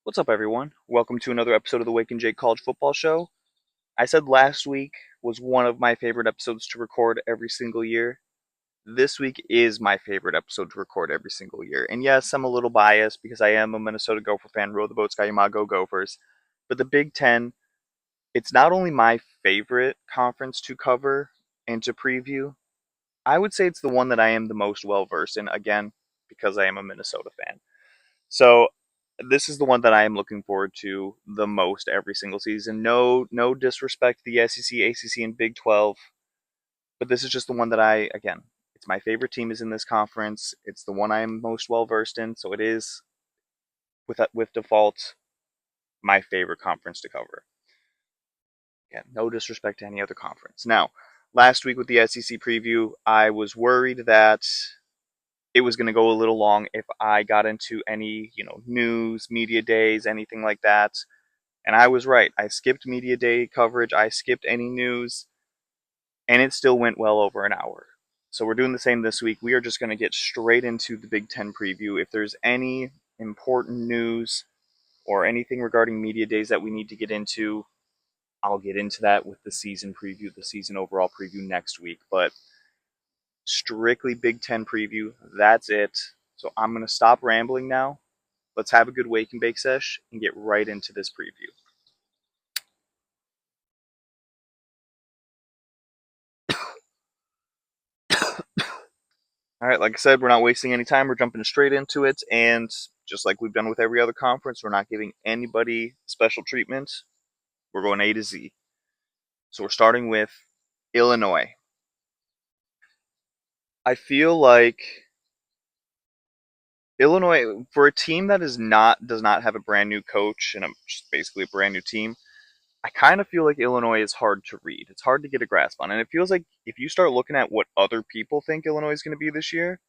What's up, everyone? Welcome to another episode of the Wake and Jake College Football Show. I said last week was one of my favorite episodes to record every single year. This week is my favorite episode to record every single year. And yes, I'm a little biased because I am a Minnesota Gopher fan. Row the boat, Sky Go Gophers. But the Big Ten, it's not only my favorite conference to cover and to preview, I would say it's the one that I am the most well versed in, again, because I am a Minnesota fan. So this is the one that I am looking forward to the most every single season. No disrespect to the SEC, ACC, and Big 12, but this is just the one that again, it's my favorite team is in this conference. It's the one I am most well versed in, so it is with default my favorite conference to cover. Again, no disrespect to any other conference. Now, last week with the SEC preview, I was worried that it was going to go a little long if I got into any, news, media days, anything like that. And I was right. I skipped media day coverage. I skipped any news, and it still went well over an hour. So we're doing the same this week. We are just going to get straight into the Big Ten preview. If there's any important news or anything regarding media days that we need to get into, I'll get into that with the season preview, the season overall preview next week. But strictly Big Ten preview. That's it. So I'm going to stop rambling now. Let's have a good wake and bake sesh and get right into this preview. All right, like I said, we're not wasting any time. We're jumping straight into it. And just like we've done with every other conference, we're not giving anybody special treatment. We're going A to Z. So we're starting with Illinois. I feel like Illinois, for a team that does not have a brand new coach and just basically a brand new team, I kind of feel like Illinois is hard to read. It's hard to get a grasp on. And it feels like if you start looking at what other people think Illinois is going to be this year,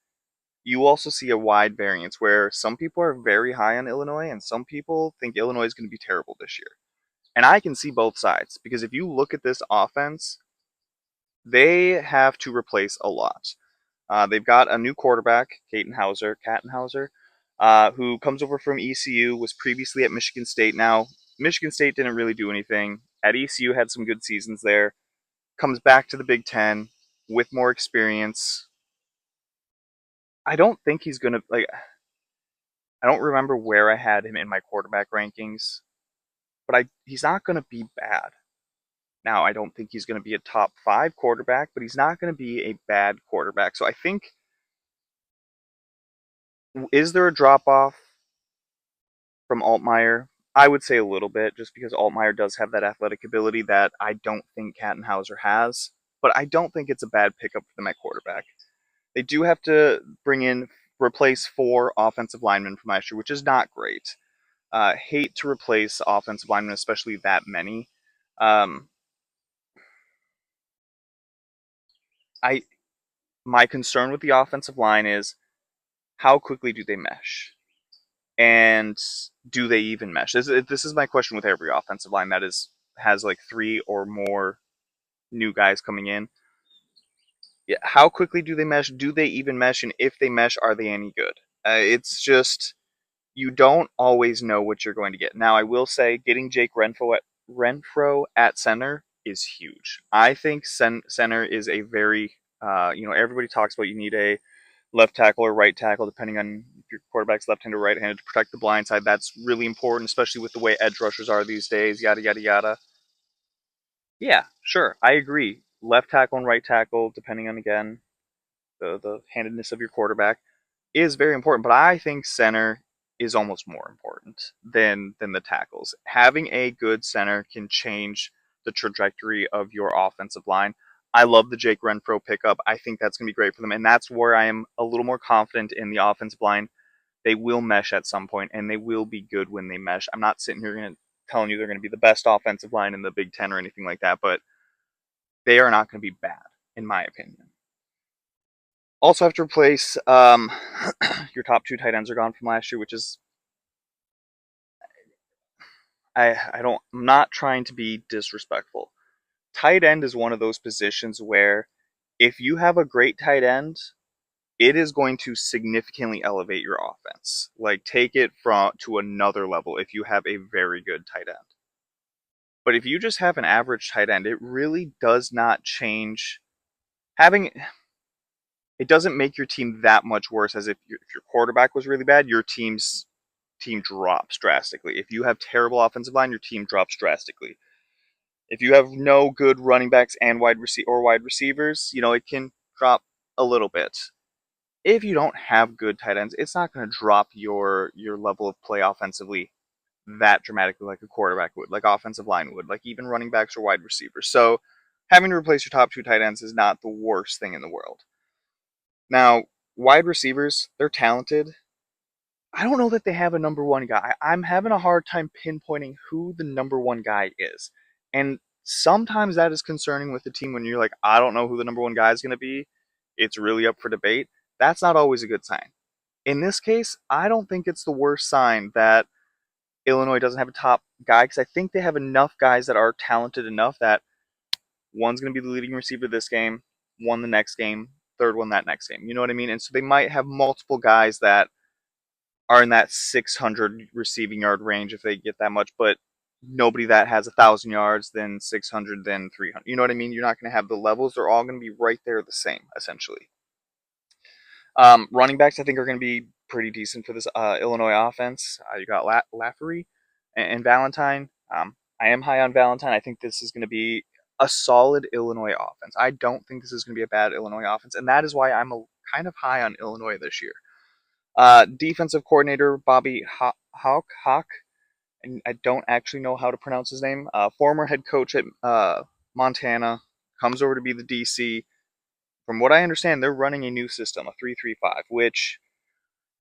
you also see a wide variance where some people are very high on Illinois and some people think Illinois is going to be terrible this year. And I can see both sides because if you look at this offense, they have to replace a lot. They've got a new quarterback, Kattenhauser, who comes over from ECU, was previously at Michigan State. Now, Michigan State didn't really do anything. At ECU, had some good seasons there. Comes back to the Big Ten with more experience. I don't think he's going to, I don't remember where I had him in my quarterback rankings, but he's not going to be bad. Now, I don't think he's going to be a top 5 quarterback, but he's not going to be a bad quarterback. So I think, is there a drop off from Altmaier? I would say a little bit, just because Altmaier does have that athletic ability that I don't think Kattenhauser has. But I don't think it's a bad pickup for them at quarterback. They do have to replace 4 offensive linemen from last year, which is not great. Hate to replace offensive linemen, especially that many. Um, I My concern with the offensive line is how quickly do they mesh, and do they even mesh? This is my question with every offensive line that has like 3 or more new guys coming in. Yeah, how quickly do they mesh? Do they even mesh? And if they mesh, are they any good? It's just you don't always know what you're going to get. Now, I will say getting Jake Renfro at center is huge. I think center is a very, everybody talks about you need a left tackle or right tackle, depending on if your quarterback's left-handed or right-handed, to protect the blind side. That's really important, especially with the way edge rushers are these days, yada, yada, yada. Yeah, sure, I agree. Left tackle and right tackle, depending on, again, the handedness of your quarterback, is very important, but I think center is almost more important than the tackles. Having a good center can change the trajectory of your offensive line. I love the Jake Renfro pickup. I think that's going to be great for them, and that's where I am a little more confident in the offensive line. They will mesh at some point, and they will be good when they mesh. I'm not sitting here telling you they're going to be the best offensive line in the Big Ten or anything like that, but they are not going to be bad, in my opinion. Also have to replace your top 2 tight ends are gone from last year, which is I'm not trying to be disrespectful. Tight end is one of those positions where if you have a great tight end, it is going to significantly elevate your offense. Like, take it from to another level if you have a very good tight end. But if you just have an average tight end, it really does not change. Having it doesn't make your team that much worse as if your quarterback was really bad, your team drops drastically. If you have terrible offensive line, your team drops drastically. If you have no good running backs and wide receivers, it can drop a little bit. If you don't have good tight ends, it's not going to drop your level of play offensively that dramatically like a quarterback would, like offensive line would, like even running backs or wide receivers. So having to replace your top two tight ends is not the worst thing in the world. Now, wide receivers, they're talented. I don't know that they have a number one guy. I'm having a hard time pinpointing who the number one guy is. And sometimes that is concerning with the team when you're like, I don't know who the number one guy is going to be. It's really up for debate. That's not always a good sign. In this case, I don't think it's the worst sign that Illinois doesn't have a top guy because I think they have enough guys that are talented enough that one's going to be the leading receiver this game, one the next game, third one that next game. You know what I mean? And so they might have multiple guys that are in that 600 receiving yard range if they get that much, but nobody that has 1,000 yards, then 600, then 300. You know what I mean? You're not going to have the levels. They're all going to be right there the same, essentially. Running backs, I think, are going to be pretty decent for this Illinois offense. You got Lafferty and Valentine. I am high on Valentine. I think this is going to be a solid Illinois offense. I don't think this is going to be a bad Illinois offense, and that is why I'm kind of high on Illinois this year. Defensive coordinator Bobby Hawk, and I don't actually know how to pronounce his name. Former head coach at Montana, comes over to be the DC. From what I understand, they're running a new system, a 3-3-5, which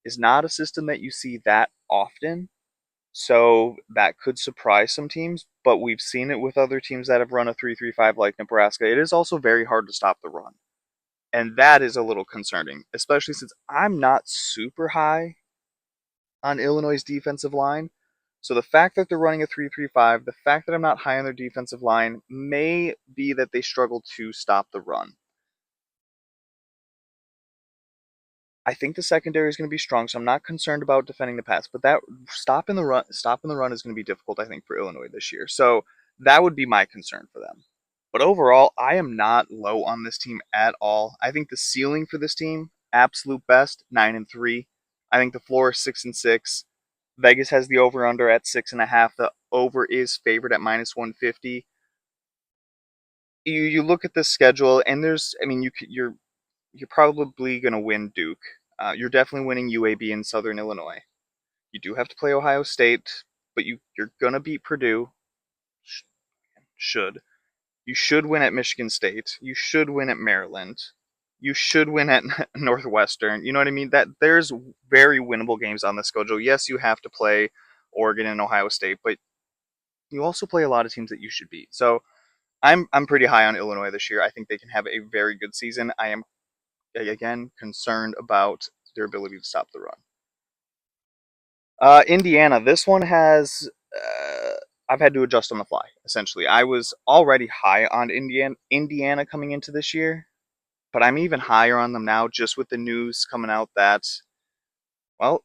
is not a system that you see that often. So that could surprise some teams, but we've seen it with other teams that have run a 3-3-5 like Nebraska. It is also very hard to stop the run. And that is a little concerning, especially since I'm not super high on Illinois' defensive line. So the fact that they're running a 3-3-5, the fact that I'm not high on their defensive line may be that they struggle to stop the run. I think the secondary is going to be strong, so I'm not concerned about defending the pass. But that stopping the run is going to be difficult, I think, for Illinois this year. So that would be my concern for them. But overall, I am not low on this team at all. I think the ceiling for this team, absolute best, 9-3. I think the floor is 6-6. Vegas has the over under at 6.5. The over is favored at -150. You look at the schedule, and you're probably going to win Duke. You're definitely winning UAB in Southern Illinois. You do have to play Ohio State, but you're going to beat Purdue. Should. You should win at Michigan State. You should win at Maryland. You should win at Northwestern. You know what I mean? That there's very winnable games on the schedule. Yes, you have to play Oregon and Ohio State, but you also play a lot of teams that you should beat. So I'm pretty high on Illinois this year. I think they can have a very good season. I am again concerned about their ability to stop the run. Indiana. This one has I've had to adjust on the fly. Essentially, I was already high on Indiana coming into this year, but I'm even higher on them now just with the news coming out that, well,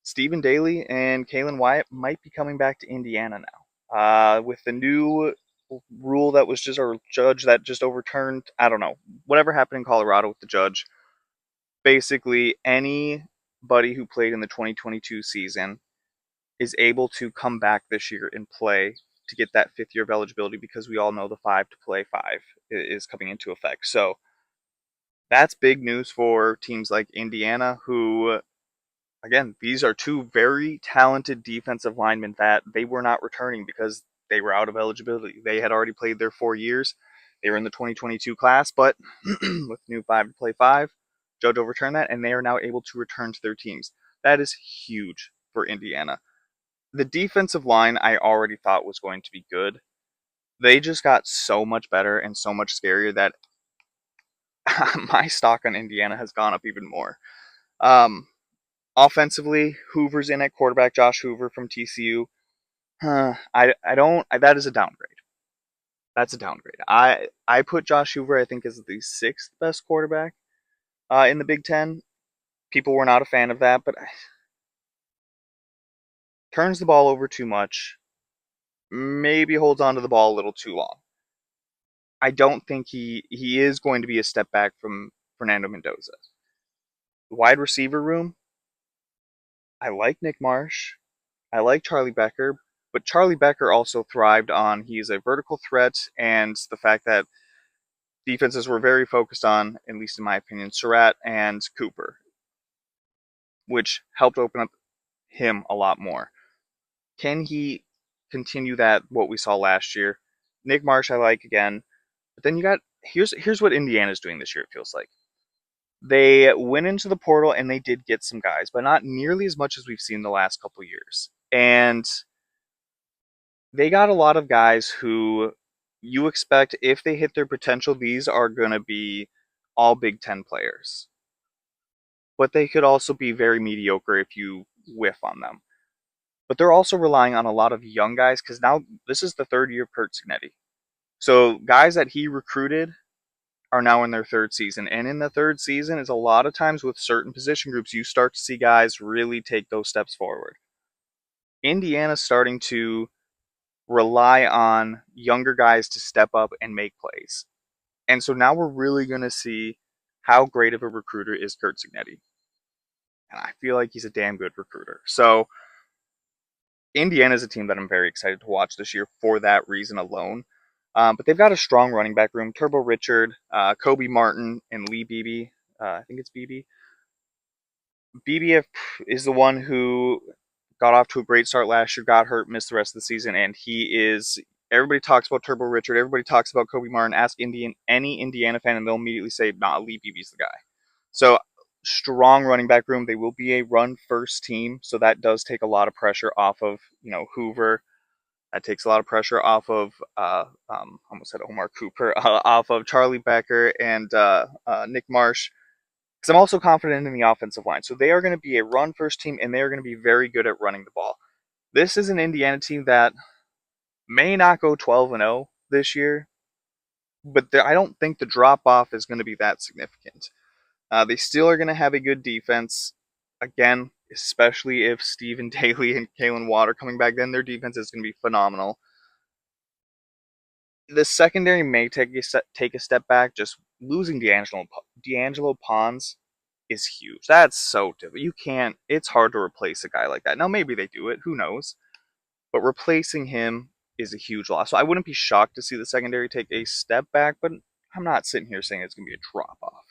Stephen Daly and Kalen Wyatt might be coming back to Indiana now. With the new rule that was just, or judge that just overturned, I don't know, whatever happened in Colorado with the judge. Basically, anybody who played in the 2022 season is able to come back this year and play to get that fifth year of eligibility because we all know the 5 to play 5 is coming into effect. So that's big news for teams like Indiana, who, again, these are two very talented defensive linemen that they were not returning because they were out of eligibility. They had already played their 4 years. They were in the 2022 class, but with new 5 to play 5, judge overturned that, and they are now able to return to their teams. That is huge for Indiana. The defensive line I already thought was going to be good. They just got so much better and so much scarier that my stock on Indiana has gone up even more. Um, Offensively, Hoover's in at quarterback, Josh Hoover from TCU. That is a downgrade. That's a downgrade. I put Josh Hoover, I think, as the sixth best quarterback. in the Big Ten. People were not a fan of that, but turns the ball over too much. Maybe holds on to the ball a little too long. I don't think he is going to be a step back from Fernando Mendoza. Wide receiver room, I like Nick Marsh. I like Charlie Becker, but Charlie Becker also thrived on he's a vertical threat and the fact that defenses were very focused on, at least in my opinion, Surratt and Cooper, which helped open up him a lot more. Can he continue that what we saw last year? Nick Marsh I like again, but then you got here's what Indiana's doing this year. It feels like they went into the portal and they did get some guys, but not nearly as much as we've seen the last couple years. And they got a lot of guys who you expect if they hit their potential, these are going to be all Big Ten players. But they could also be very mediocre if you whiff on them. But they're also relying on a lot of young guys because now this is the third year of Kurt Signetti. So guys that he recruited are now in their third season. And in the third season is a lot of times with certain position groups, you start to see guys really take those steps forward. Indiana's starting to rely on younger guys to step up and make plays. And so now we're really going to see how great of a recruiter is Kurt Signetti. And I feel like he's a damn good recruiter. So Indiana is a team that I'm very excited to watch this year for that reason alone. But they've got a strong running back room. Turbo Richard, Kobe Martin, and Lee Beebe. I think it's Beebe. Beebe is the one who got off to a great start last year, got hurt, missed the rest of the season, and he is. Everybody talks about Turbo Richard. Everybody talks about Kobe Martin. Ask any Indiana fan, and they'll immediately say, "Nah, Lee Beebe's the guy." So strong running back room. They will be a run first team, so that does take a lot of pressure off of Hoover. That takes a lot of pressure off of almost said Omar Cooper, off of Charlie Becker and Nick Marsh. Because I'm also confident in the offensive line. So they are going to be a run first team, and they are going to be very good at running the ball. This is an Indiana team that may not go 12-0 this year, but I don't think the drop off is going to be that significant. They still are going to have a good defense. Again, especially if Stephen Daly and Kalen Watt are coming back, then their defense is going to be phenomenal. The secondary may take a step back. Just losing D'Angelo Pons is huge. That's so difficult. You can't. It's hard to replace a guy like that. Now maybe they do it. Who knows? But replacing him is a huge loss. So I wouldn't be shocked to see the secondary take a step back. But I'm not sitting here saying it's going to be a drop off.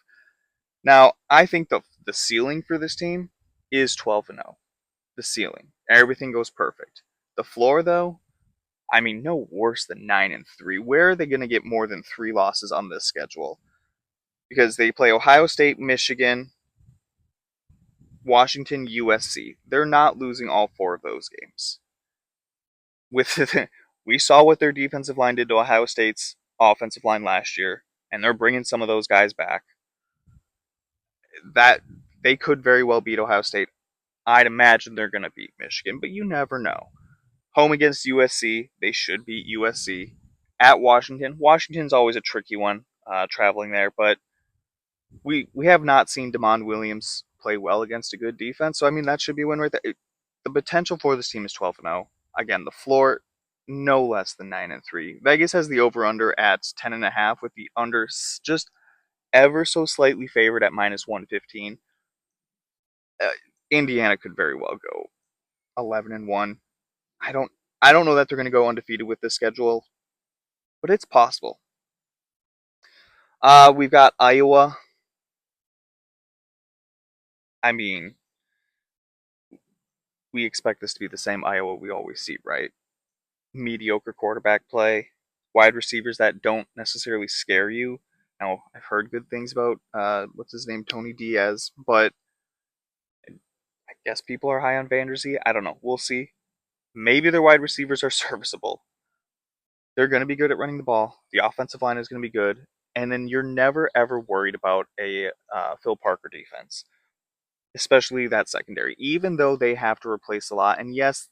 Now I think the ceiling for this team is 12-0. The ceiling. Everything goes perfect. The floor though, I mean, no worse than 9-3. Where are they going to get more than 3 losses on this schedule? Because they play Ohio State, Michigan, Washington, USC. They're not losing all 4 of those games. We saw what their defensive line did to Ohio State's offensive line last year, and they're bringing some of those guys back. That they could very well beat Ohio State. I'd imagine they're going to beat Michigan, but you never know. Home against USC, they should beat USC. At Washington, Washington's always a tricky one traveling there, but we have not seen Damon Williams play well against a good defense. So I mean that should be a win right there. The potential for this team is 12-0. Again, the floor no less than 9-3. Vegas has the over under at 10.5 with the under just ever so slightly favored at -115. Uh, Indiana could very well go 11-1. I don't I don't know that they're going to go undefeated with this schedule, but it's possible. We've got Iowa. I mean, we expect this to be the same Iowa we always see, right? Mediocre quarterback play, wide receivers that don't necessarily scare you. Now, I've heard good things about what's his name, Tony Diaz, but I guess people are high on Vanderzee. I don't know. We'll see. Maybe their wide receivers are serviceable. They're going to be good at running the ball. The offensive line is going to be good, and then you're never ever worried about a Phil Parker defense, especially that secondary. Even though they have to replace a lot, and yes,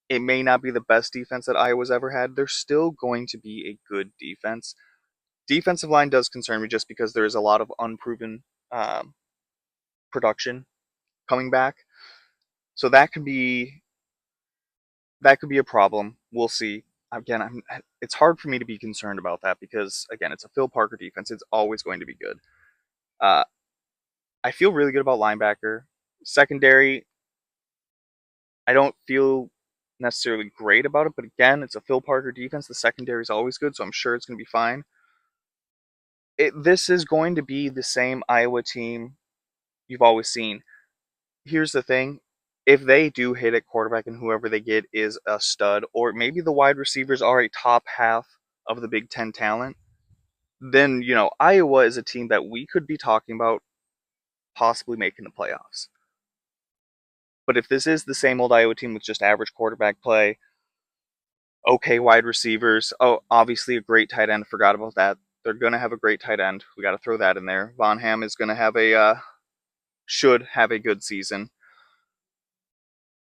it may not be the best defense that Iowa's ever had, they're still going to be a good defense. Defensive line does concern me just because there is a lot of unproven um, production coming back. So that could be a problem. We'll see. Again, it's hard for me to be concerned about that because again, it's a Phil Parker defense. It's always going to be good. Uh, I feel really good about linebacker. Secondary, I don't feel necessarily great about it, but again, it's a Phil Parker defense. The secondary is always good, so I'm sure it's going to be fine. This is going to be the same Iowa team you've always seen. Here's the thing. If they do hit at quarterback and whoever they get is a stud, or maybe the wide receivers are a top half of the Big Ten talent, then, Iowa is a team that we could be talking about possibly making the playoffs. But if this is the same old Iowa team with just average quarterback play, okay wide receivers, obviously a great tight end, forgot about that. They're going to have a great tight end. We got to throw that in there. Von Ham is going to should have a good season.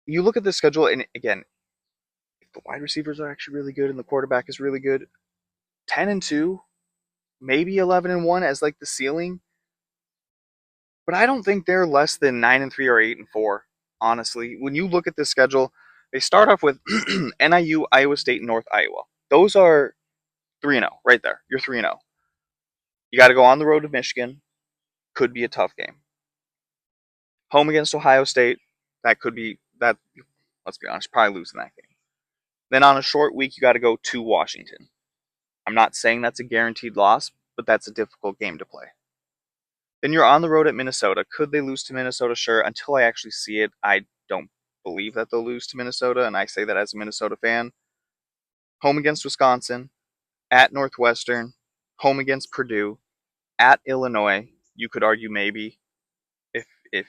You look at the schedule, and again, if the wide receivers are actually really good and the quarterback is really good, 10-2, maybe 11-1 as like the ceiling. But I don't think they're less than 9-3 or 8-4. Honestly, when you look at the schedule, they start off with NIU, Iowa State, and North Iowa. Those are 3-0 right there. You're 3-0. You got to go on the road to Michigan. Could be a tough game. Home against Ohio State. That could be that. Let's be honest, probably losing that game. Then on a short week, you got to go to Washington. I'm not saying that's a guaranteed loss, but that's a difficult game to play. Then you're on the road at Minnesota. Could they lose to Minnesota? Sure. Until I actually see it, I don't believe that they'll lose to Minnesota, and I say that as a Minnesota fan. Home against Wisconsin, at Northwestern, home against Purdue, at Illinois. You could argue maybe if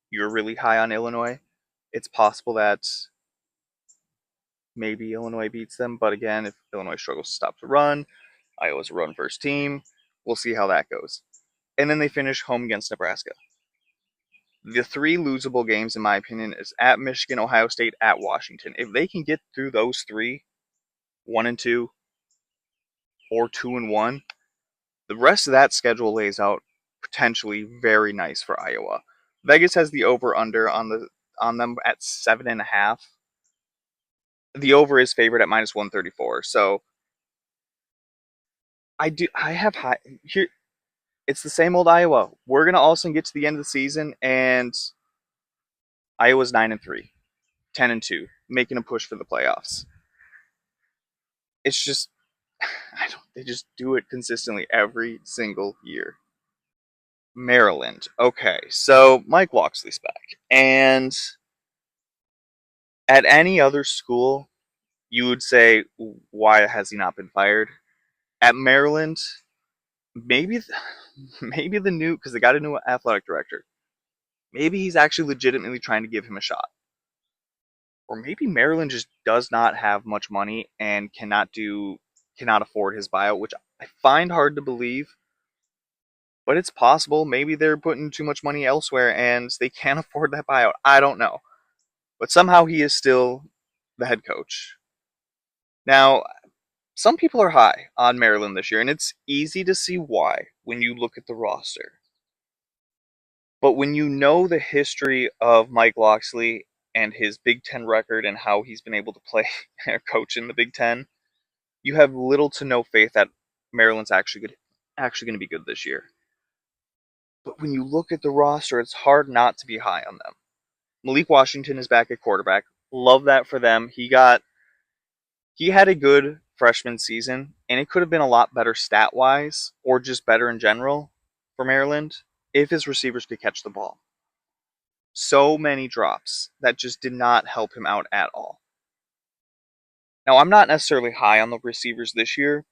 you're really high on Illinois, it's possible that maybe Illinois beats them. But again, if Illinois struggles to stop the run, Iowa's a run first team. We'll see how that goes. And then they finish home against Nebraska. The three losable games, in my opinion, is at Michigan, Ohio State, at Washington. If they can get through those three, 1-2, or 2-1, the rest of that schedule lays out potentially very nice for Iowa. Vegas has the over under on them at 7.5. The over is favored at -134. So I have high here. It's the same old Iowa. We're gonna also get to the end of the season, and Iowa's 9-3, 10-2, making a push for the playoffs. It's just I don't. They just do it consistently every single year. Maryland. Okay, so Mike Locksley's back, and at any other school, you would say, why has he not been fired? At Maryland, maybe, maybe the new because they got a new athletic director. Maybe he's actually legitimately trying to give him a shot, or maybe Maryland just does not have much money and cannot afford his buyout, which I find hard to believe. But it's possible. Maybe they're putting too much money elsewhere and they can't afford that buyout. I don't know. But somehow he is still the head coach. Now, some people are high on Maryland this year, and it's easy to see why when you look at the roster. But when you know the history of Mike Locksley and his Big Ten record and how he's been able to play or coach in the Big Ten, you have little to no faith that Maryland's actually going to be good this year. But when you look at the roster, it's hard not to be high on them. Malik Washington is back at quarterback. Love that for them. He had a good freshman season, and it could have been a lot better stat wise, or just better in general for Maryland if his receivers could catch the ball. So many drops that just did not help him out at all. Now, I'm not necessarily high on the receivers this year,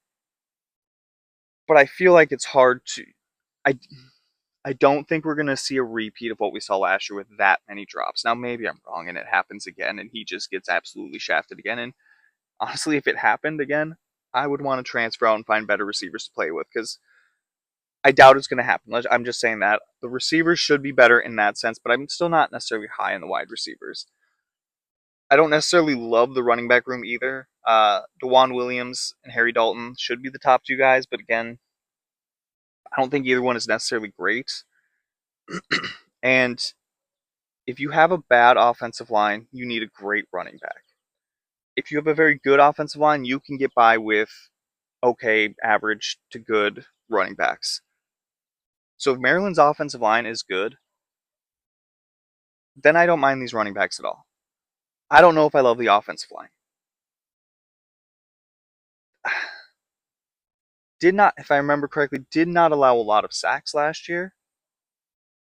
but I feel like it's hard to. I, I don't think we're going to see a repeat of what we saw last year with that many drops. Now, maybe I'm wrong and it happens again and he just gets absolutely shafted again. And honestly, if it happened again, I would want to transfer out and find better receivers to play with because I doubt it's going to happen. I'm just saying that. The receivers should be better in that sense, but I'm still not necessarily high in the wide receivers. I don't necessarily love the running back room either. DeJuan Williams and Harry Dalton should be the top two guys, but again, I don't think either one is necessarily great. And if you have a bad offensive line, you need a great running back. If you have a very good offensive line, you can get by with okay, average to good running backs. So if Maryland's offensive line is good, then I don't mind these running backs at all. I don't know if I love the offensive line. Did not, if I remember correctly, did not allow a lot of sacks last year.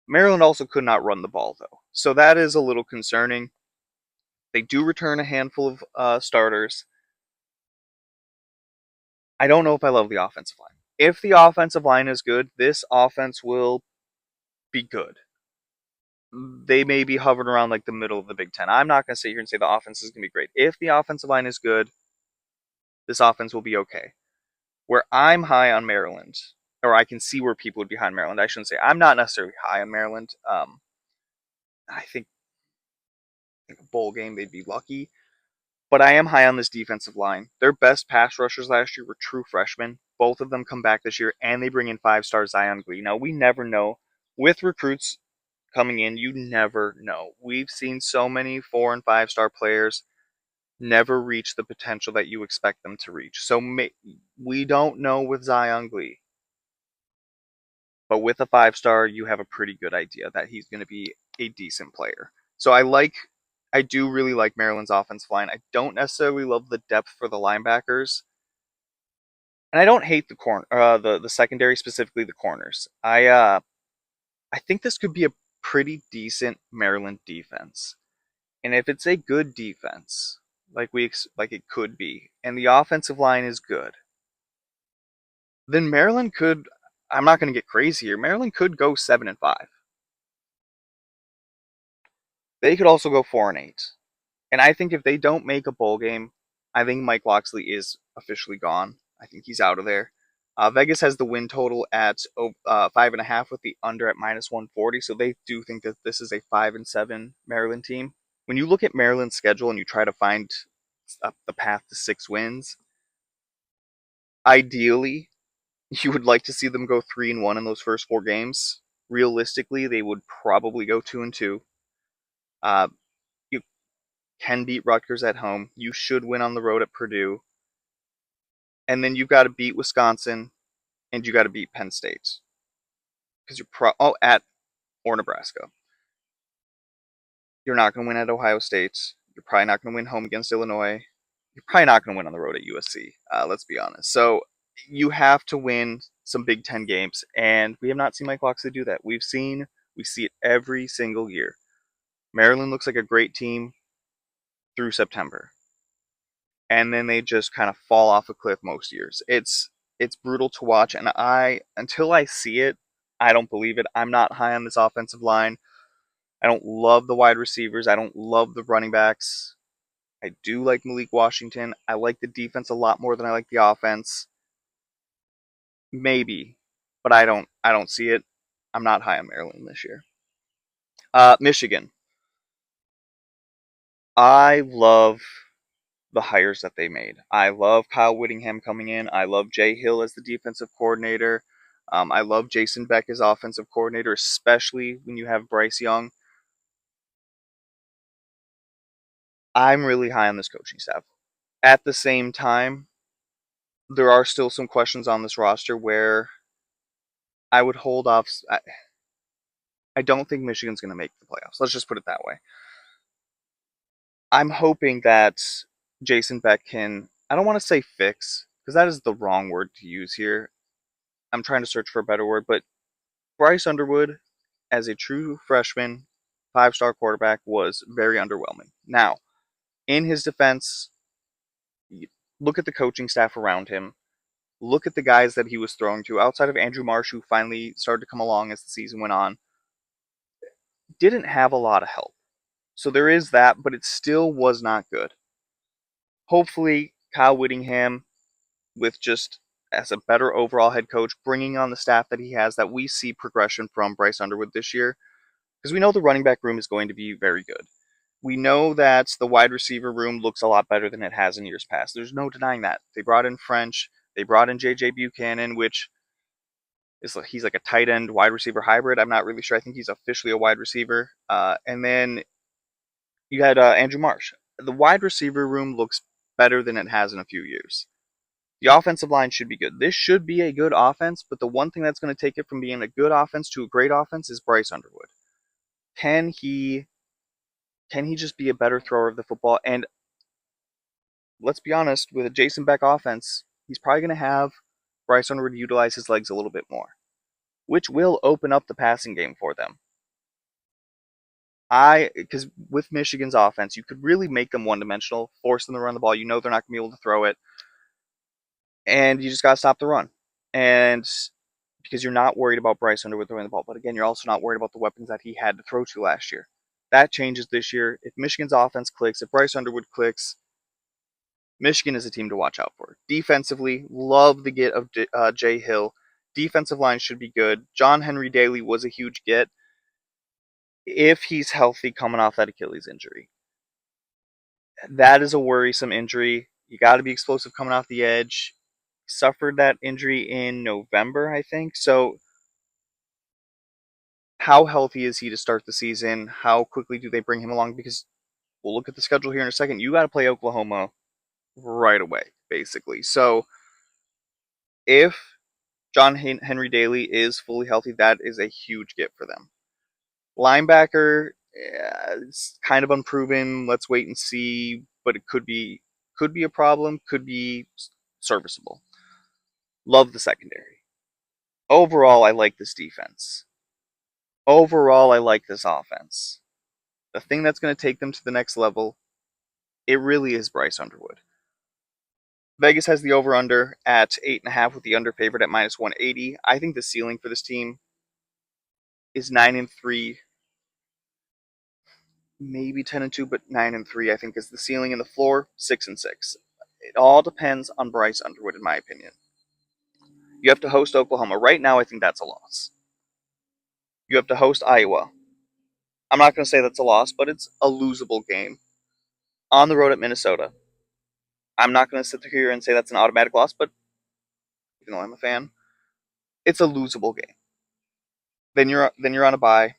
Maryland also could not run the ball, though. So that is a little concerning. They do return a handful of starters. I don't know if I love the offensive line. If the offensive line is good, this offense will be good. They may be hovering around like the middle of the Big Ten. I'm not going to sit here and say the offense is going to be great. If the offensive line is good, this offense will be okay. Where I'm high on Maryland, or I can see where people would be high on Maryland. I shouldn't say I'm not necessarily high on Maryland. I think a bowl game they'd be lucky, but I am high on this defensive line. Their best pass rushers last year were true freshmen. Both of them come back this year, and they bring in 5-star Zion Glee. Now we never know with recruits coming in. You never know. We've seen so many 4 and 5-star players never reach the potential that you expect them to reach. So we don't know with Zion Glee. But with a 5-star, you have a pretty good idea that he's going to be a decent player. So I do really like Maryland's offensive line. I don't necessarily love the depth for the linebackers, and I don't hate the secondary, specifically the corners. I think this could be a pretty decent Maryland defense, and if it's a good defense, like it could be, and the offensive line is good, then Maryland could. I'm not going to get crazy here. Maryland could go 7-5. They could also go 4-8. And I think if they don't make a bowl game, I think Mike Locksley is officially gone. I think he's out of there. Vegas has the win total at 5.5 with the under at -140, so they do think that this is a 5-7 Maryland team. When you look at Maryland's schedule and you try to find the path to 6 wins, ideally you would like to see them go 3-1 in those first 4 games. Realistically, they would probably go 2-2. Uh, you can beat Rutgers at home. You should win on the road at Purdue. And then you've got to beat Wisconsin and you got to beat Penn State. Because at or Nebraska. You're not going to win at Ohio State. You're probably not going to win home against Illinois. You're probably not going to win on the road at USC. Let's be honest. So you have to win some Big Ten games, and we have not seen Mike Locksley do that. We see it every single year. Maryland looks like a great team through September, and then they just kind of fall off a cliff most years. It's brutal to watch, and until I see it, I don't believe it. I'm not high on this offensive line. I don't love the wide receivers. I don't love the running backs. I do like Malik Washington. I like the defense a lot more than I like the offense. Maybe, but I don't see it. I'm not high on Maryland this year. Michigan. I love the hires that they made. I love Kyle Whittingham coming in. I love Jay Hill as the defensive coordinator. I love Jason Beck as offensive coordinator, especially when you have Bryce Young. I'm really high on this coaching staff. At the same time, there are still some questions on this roster where I would hold off. I don't think Michigan's going to make the playoffs. Let's just put it that way. I'm hoping that Jason Beck can, I don't want to say fix, because that is the wrong word to use here. I'm trying to search for a better word, but Bryce Underwood, as a true freshman, 5-star quarterback, was very underwhelming. Now, in his defense, look at the coaching staff around him. Look at the guys that he was throwing to, outside of Andrew Marsh, who finally started to come along as the season went on. Didn't have a lot of help. So there is that, but it still was not good. Hopefully, Kyle Whittingham, with just as a better overall head coach, bringing on the staff that he has, that we see progression from Bryce Underwood this year. Because we know the running back room is going to be very good. We know that the wide receiver room looks a lot better than it has in years past. There's no denying that. They brought in French. They brought in J.J. Buchanan, which He's like a tight end wide receiver hybrid. I'm not really sure. I think he's officially a wide receiver. And then you had Andrew Marsh. The wide receiver room looks better than it has in a few years. The offensive line should be good. This should be a good offense, but the one thing that's going to take it from being a good offense to a great offense is Bryce Underwood. Can he just be a better thrower of the football? And let's be honest, with a Jason Beck offense, he's probably going to have Bryce Underwood utilize his legs a little bit more, which will open up the passing game for them. Because with Michigan's offense, you could really make them one-dimensional, force them to run the ball. You know they're not going to be able to throw it, and you just got to stop the run. And because you're not worried about Bryce Underwood throwing the ball, but again, you're also not worried about the weapons that he had to throw to last year. That changes this year. If Michigan's offense clicks, if Bryce Underwood clicks, Michigan is a team to watch out for. Defensively, love the get of Jay Hill. Defensive line should be good. John Henry Daly was a huge get if he's healthy coming off that Achilles injury. That is a worrisome injury. You got to be explosive coming off the edge. Suffered that injury in November, I think. So, how healthy is he to start the season? How quickly do they bring him along? Because we'll look at the schedule here in a second. You got to play Oklahoma right away, basically. So, if John Henry Daly is fully healthy, that is a huge get for them. Linebacker, it's kind of unproven. Let's wait and see. But it could be a problem. Could be serviceable. Love the secondary. Overall, I like this defense. Overall, I like this offense. The thing that's going to take them to the next level, it really is Bryce Underwood. Vegas has the over-under at 8.5 with the under favorite at minus 180. I think the ceiling for this team is 9-3, maybe 10-2, but 9-3 I think is the ceiling, and the floor 6-6. It all depends on Bryce Underwood, in my opinion. You have to host Oklahoma right now. I think that's a loss. You have to host Iowa. I'm not going to say that's a loss, but it's a losable game. On the road at Minnesota. I'm not going to sit here and say that's an automatic loss, but even though I'm a fan, it's a losable game. Then you're on a bye.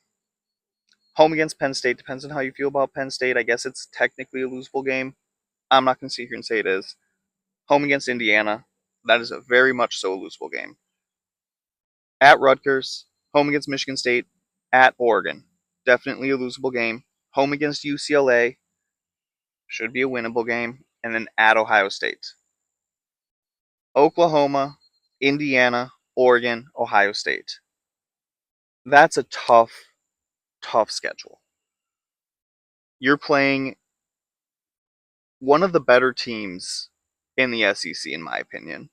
Home against Penn State, depends on how you feel about Penn State. I guess it's technically a losable game. I'm not going to sit here and say it is. Home against Indiana, that is a very much so a losable game. At Rutgers, home against Michigan State, at Oregon, definitely a losable game. Home against UCLA, should be a winnable game. And then at Ohio State. Oklahoma, Indiana, Oregon, Ohio State. That's a tough, tough schedule. You're playing one of the better teams in the SEC, in my opinion.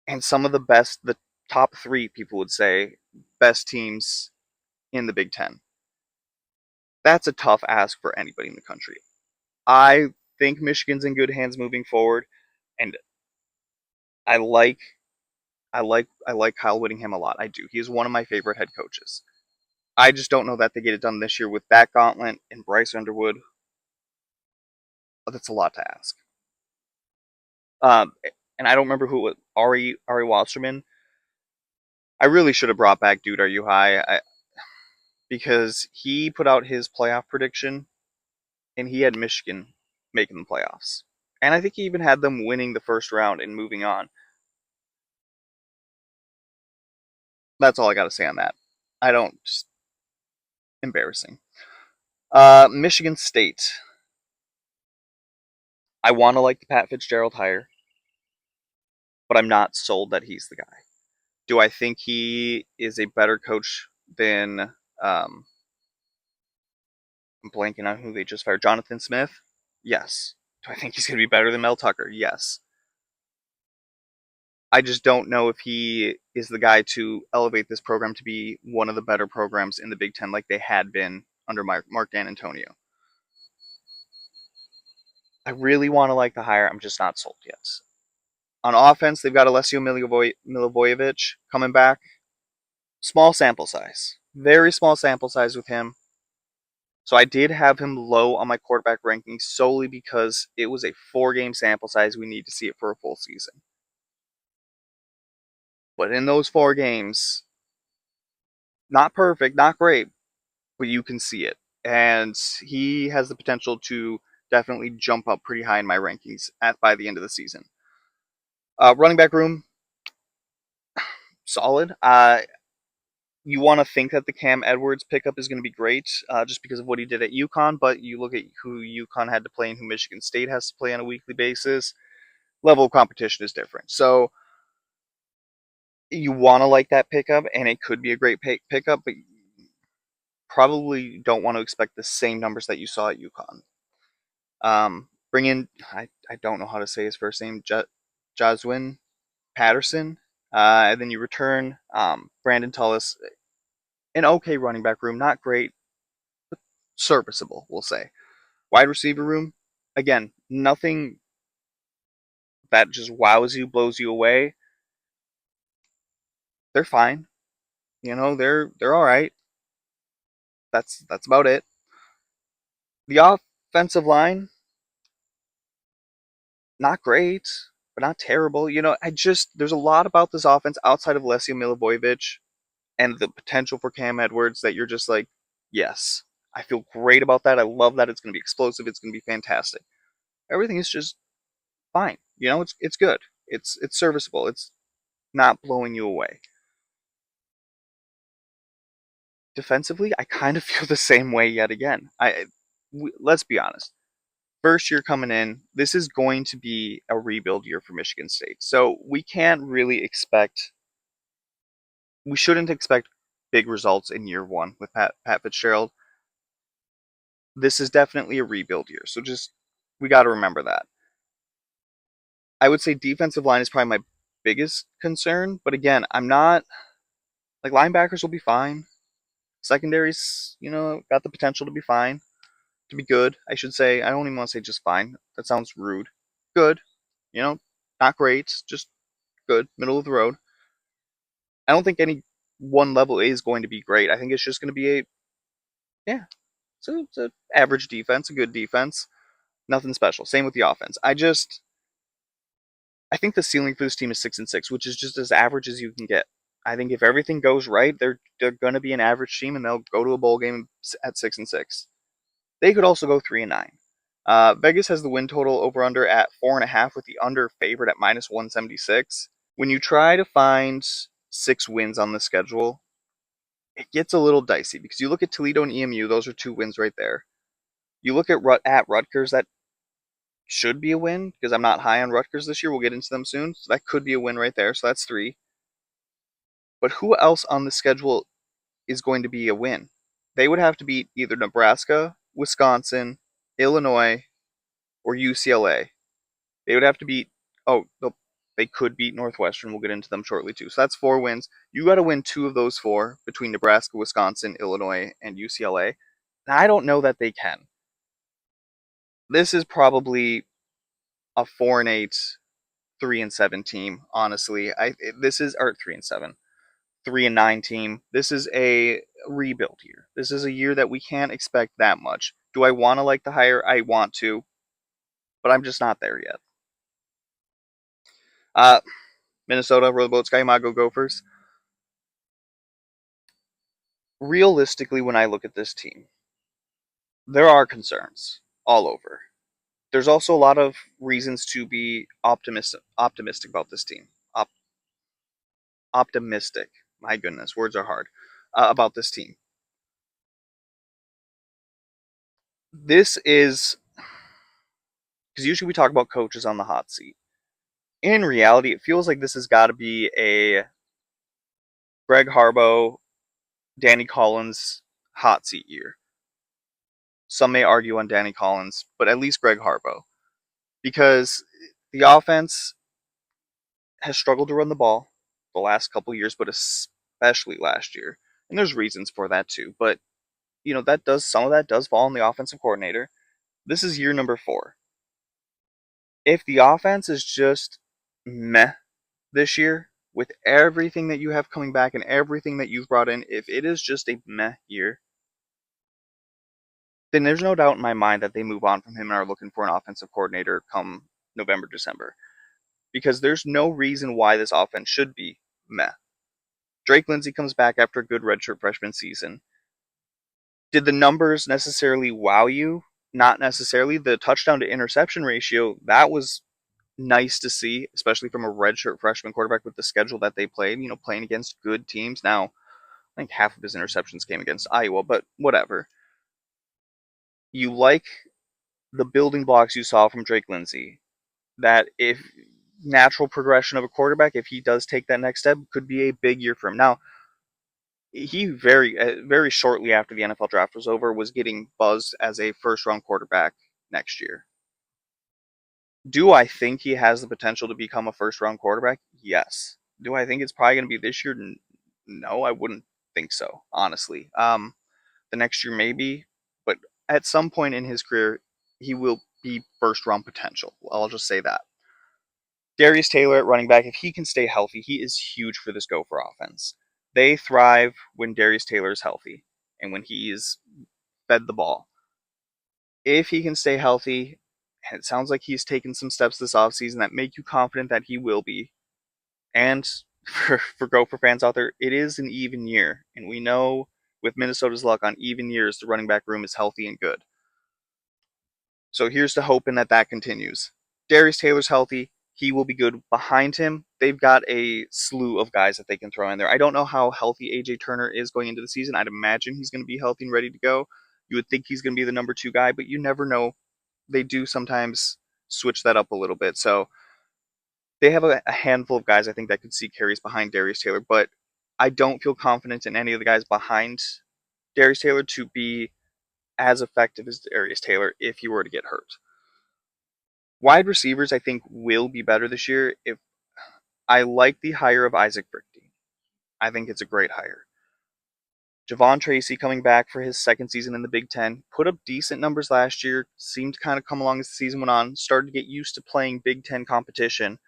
And some of the top three, people would say, best teams in the Big Ten. That's a tough ask for anybody in the country. I think Michigan's in good hands moving forward, and I like Kyle Whittingham a lot. I do. He is one of my favorite head coaches. I just don't know that they get it done this year with that gauntlet and Bryce Underwood. That's a lot to ask. Um, and I don't remember who it was. Ari Wasserman. I really should have brought back Dude Are You High, because he put out his playoff prediction, and he had Michigan making the playoffs. And I think he even had them winning the first round and moving on. That's all I got to say on that. I don't, just embarrassing. Michigan State. I want to like the Pat Fitzgerald hire, but I'm not sold that he's the guy. Do I think he is a better coach than I'm blanking on who they just fired, Jonathan Smith? Yes. Do I think he's going to be better than Mel Tucker? Yes. I just don't know if he is the guy to elevate this program to be one of the better programs in the Big Ten like they had been under Mark D'Antonio. I really want to like the hire. I'm just not sold yet. On offense, they've got Alessio Milivojevic coming back. Small sample size. Very small sample size with him. So I did have him low on my quarterback rankings solely because it was a 4-game sample size. We need to see it for a full season. But in those 4 games, not perfect, not great, but you can see it. And he has the potential to definitely jump up pretty high in my rankings by the end of the season. Running back room, solid. You want to think that the Cam Edwards pickup is going to be great just because of what he did at UConn, but you look at who UConn had to play and who Michigan State has to play on a weekly basis, level of competition is different. So you want to like that pickup, and it could be a great pickup, but probably don't want to expect the same numbers that you saw at UConn. Bring in, I don't know how to say his first name, Jaswin Patterson, and then you return Brandon Tullis, an okay running back room, not great, serviceable, we'll say. Wide receiver room, again, nothing that just wows you, blows you away. They're fine. You know, they're all right. That's about it. The offensive line, not great, but not terrible. You know, there's a lot about this offense outside of Lesio Milivojevic and the potential for Cam Edwards that you're just like, yes, I feel great about that. I love that. It's going to be explosive. It's going to be fantastic. Everything is just fine. You know, it's good. It's serviceable. It's not blowing you away. Defensively, I kind of feel the same way yet again. Let's be honest. First year coming in, this is going to be a rebuild year for Michigan State. So we shouldn't expect big results in year one with Pat Fitzgerald. This is definitely a rebuild year. So we got to remember that. I would say defensive line is probably my biggest concern. But again, I'm not, like, linebackers will be fine. Secondaries, got the potential to be fine. To be good, I should say. I don't even want to say just fine. That sounds rude. Good. Not great, just good, middle of the road. I don't think any one level is going to be great. I think it's just going to be yeah, it's a average defense, a good defense. Nothing special. Same with the offense. I think the ceiling for this team is 6-6, which is just as average as you can get. I think if everything goes right, they're going to be an average team, and they'll go to a bowl game at 6-6. They could also go 3-9. Vegas has the win total over under at 4.5, with the under favorite at -176. When you try to find 6 wins on the schedule, it gets a little dicey because you look at Toledo and EMU; those are 2 wins right there. You look at Rutgers, that should be a win because I'm not high on Rutgers this year. We'll get into them soon, so that could be a win right there. So that's 3. But who else on the schedule is going to be a win? They would have to beat either Nebraska, Wisconsin, Illinois, or UCLA. They would have to beat. Oh, they could beat Northwestern. We'll get into them shortly too. So that's 4 wins. You got to win 2 of those 4 between Nebraska, Wisconsin, Illinois, and UCLA. And I don't know that they can. This is probably a 4-8, 3-7 team. Honestly, this is or 3-7, 3-9 team. This is a rebuild year. This is a year that we can't expect that much. Do I want to like the hire? I want to, but I'm just not there yet. Minnesota, row the boat, Sky Mago Gophers. Realistically, when I look at this team, there are concerns all over. There's also a lot of reasons to be optimistic about this team. Optimistic. My goodness, words are hard. About this team. This is because usually we talk about coaches on the hot seat. In reality, it feels like this has got to be a Greg Harbaugh, Danny Collins hot seat year. Some may argue on Danny Collins, but at least Greg Harbaugh. Because the offense has struggled to run the ball the last couple years, but especially last year. And there's reasons for that too. But some of that does fall on the offensive coordinator. This is year number 4. If the offense is just meh this year, with everything that you have coming back and everything that you've brought in, if it is just a meh year, then there's no doubt in my mind that they move on from him and are looking for an offensive coordinator come November, December. Because there's no reason why this offense should be meh. Drake Lindsey comes back after a good redshirt freshman season. Did the numbers necessarily wow you? Not necessarily. The touchdown to interception ratio, that was nice to see, especially from a redshirt freshman quarterback with the schedule that they played, playing against good teams. Now, I think half of his interceptions came against Iowa, but whatever. You like the building blocks you saw from Drake Lindsey. That if natural progression of a quarterback, if he does take that next step, could be a big year for him. Now, he very shortly after the NFL draft was over was getting buzzed as a first round quarterback next year. Do I think he has the potential to become a first round quarterback? Yes. Do I think it's probably going to be this year? No, I wouldn't think so, honestly. The next year maybe, but at some point in his career, he will be first round potential. I'll just say that. Darius Taylor at running back, if he can stay healthy, he is huge for this Gopher offense. They thrive when Darius Taylor is healthy and when he is fed the ball. If he can stay healthy, and it sounds like he's taken some steps this offseason that make you confident that he will be. And for Gopher fans out there, it is an even year. And we know with Minnesota's luck on even years, the running back room is healthy and good. So here's to hoping that that continues. Darius Taylor's healthy. He will be good. Behind him, they've got a slew of guys that they can throw in there. I don't know how healthy A.J. Turner is going into the season. I'd imagine he's going to be healthy and ready to go. You would think he's going to be the number 2 guy, but you never know. They do sometimes switch that up a little bit. So they have a handful of guys I think that could see carries behind Darius Taylor, but I don't feel confident in any of the guys behind Darius Taylor to be as effective as Darius Taylor if he were to get hurt. Wide receivers, I think, will be better this year. If I like the hire of Isaac Brickty. I think it's a great hire. Javon Tracy coming back for his second season in the Big Ten. Put up decent numbers last year. Seemed to kind of come along as the season went on. Started to get used to playing Big Ten competition.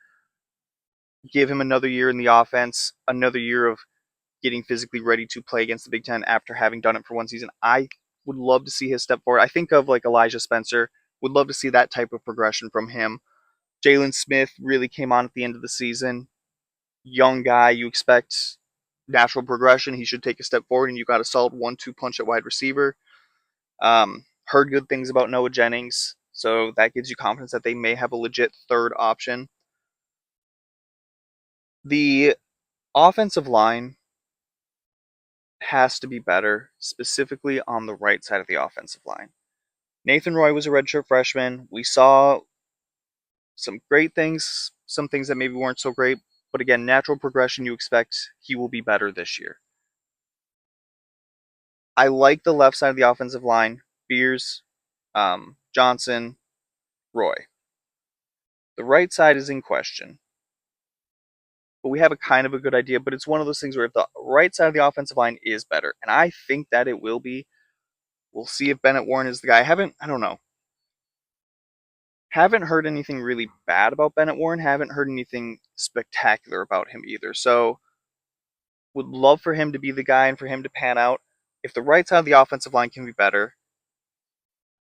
Give him another year in the offense. Another year of getting physically ready to play against the Big Ten after having done it for one season. I would love to see his step forward. I think of like Elijah Spencer. Would love to see that type of progression from him. Jalen Smith really came on at the end of the season. Young guy, you expect natural progression. He should take a step forward, and you got a solid 1-2 punch at wide receiver. Heard good things about Noah Jennings, so that gives you confidence that they may have a legit third option. The offensive line has to be better, specifically on the right side of the offensive line. Nathan Roy was a redshirt freshman. We saw some great things, some things that maybe weren't so great, but again, natural progression, you expect he will be better this year. I like the left side of the offensive line. Beers, Johnson, Roy. The right side is in question. But we have a kind of a good idea, but it's one of those things where if the right side of the offensive line is better, and I think that it will be, we'll see if Bennett Warren is the guy. I don't know. Haven't heard anything really bad about Bennett Warren. Haven't heard anything spectacular about him either. So would love for him to be the guy and for him to pan out. If the right side of the offensive line can be better,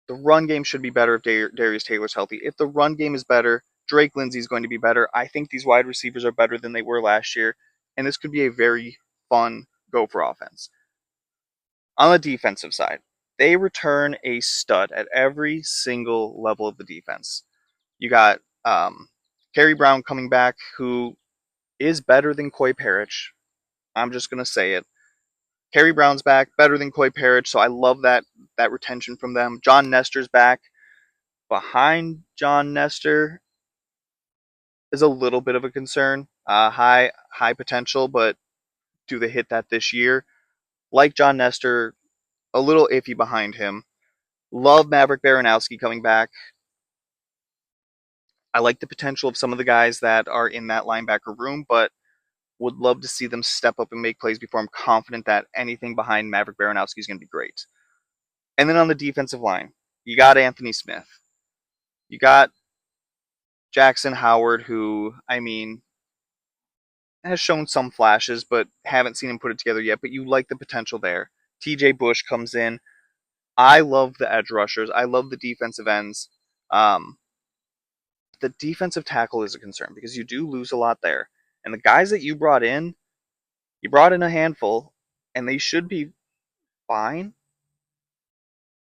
the run game should be better if Darius Taylor's healthy. If the run game is better, Drake Lindsey is going to be better. I think these wide receivers are better than they were last year, and this could be a very fun Gopher offense. On the defensive side, they return a stud at every single level of the defense. You got Kerry Brown coming back, who is better than Coy Parrish. I'm just going to say it. Kerry Brown's back, better than Coy Parrish, so I love that retention from them. John Nestor's back. Behind John Nestor is a little bit of a concern. High potential, but do they hit that this year? Like John Nestor, a little iffy behind him. Love Maverick Baranowski coming back. I like the potential of some of the guys that are in that linebacker room, but would love to see them step up and make plays before I'm confident that anything behind Maverick Baranowski is going to be great. And then on the defensive line, you got Anthony Smith. You got Jackson Howard, who, has shown some flashes, but haven't seen him put it together yet. But you like the potential there. TJ Bush comes in. I love the edge rushers. I love the defensive ends. The defensive tackle is a concern because you do lose a lot there. And the guys that you brought in a handful, and they should be fine,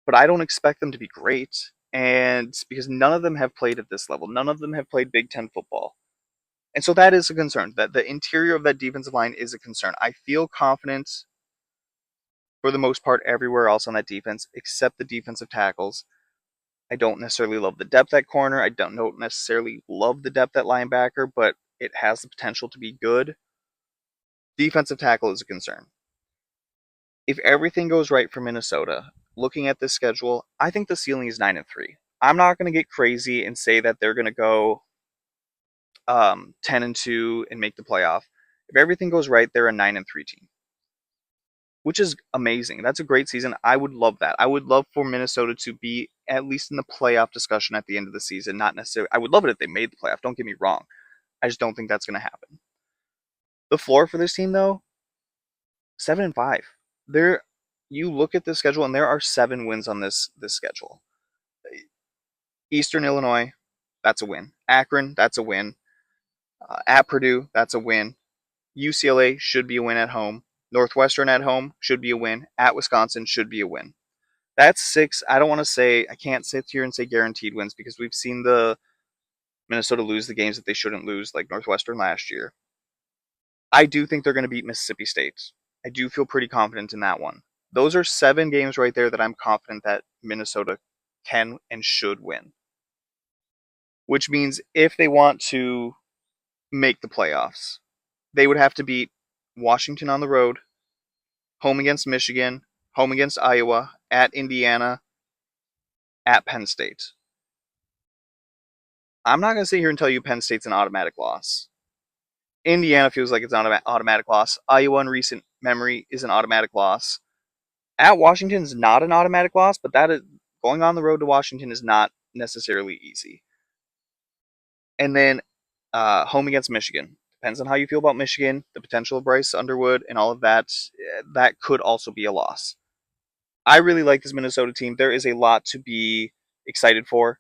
but I don't expect them to be great. And because none of them have played at this level, none of them have played Big Ten football. And so that is a concern. That the interior of that defensive line is a concern. I feel confident for the most part everywhere else on that defense, except the defensive tackles. I don't necessarily love the depth at corner. I don't necessarily love the depth at linebacker, but it has the potential to be good. Defensive tackle is a concern. If everything goes right for Minnesota, looking at this schedule, I think the ceiling is 9-3. I'm not going to get crazy and say that they're going to go 10-2 and make the playoff. If everything goes right, they're a 9-3 team, which is amazing. That's a great season. I would love that. I would love for Minnesota to be at least in the playoff discussion at the end of the season. Not necessarily. I would love it if they made the playoff. Don't get me wrong. I just don't think that's going to happen. The floor for this team, though, 7-5. There, you look at the schedule, and there are 7 wins on this schedule. Eastern Illinois, that's a win. Akron, that's a win. At Purdue, that's a win. UCLA should be a win at home. Northwestern at home should be a win. At Wisconsin should be a win. That's 6. I don't want to say, I can't sit here and say guaranteed wins because we've seen the Minnesota lose the games that they shouldn't lose, like Northwestern last year. I do think they're going to beat Mississippi State. I do feel pretty confident in that one. Those are 7 games right there that I'm confident that Minnesota can and should win. Which means if they want to make the playoffs, they would have to beat Washington on the road, home against Michigan, home against Iowa, at Indiana, at Penn State. I'm not going to sit here and tell you Penn State's an automatic loss. Indiana feels like it's an automatic loss. Iowa in recent memory is an automatic loss. At Washington is not an automatic loss, but that is going on the road to Washington is not necessarily easy. And then home against Michigan. Depends on how you feel about Michigan, the potential of Bryce Underwood, and all of that. That could also be a loss. I really like this Minnesota team. There is a lot to be excited for.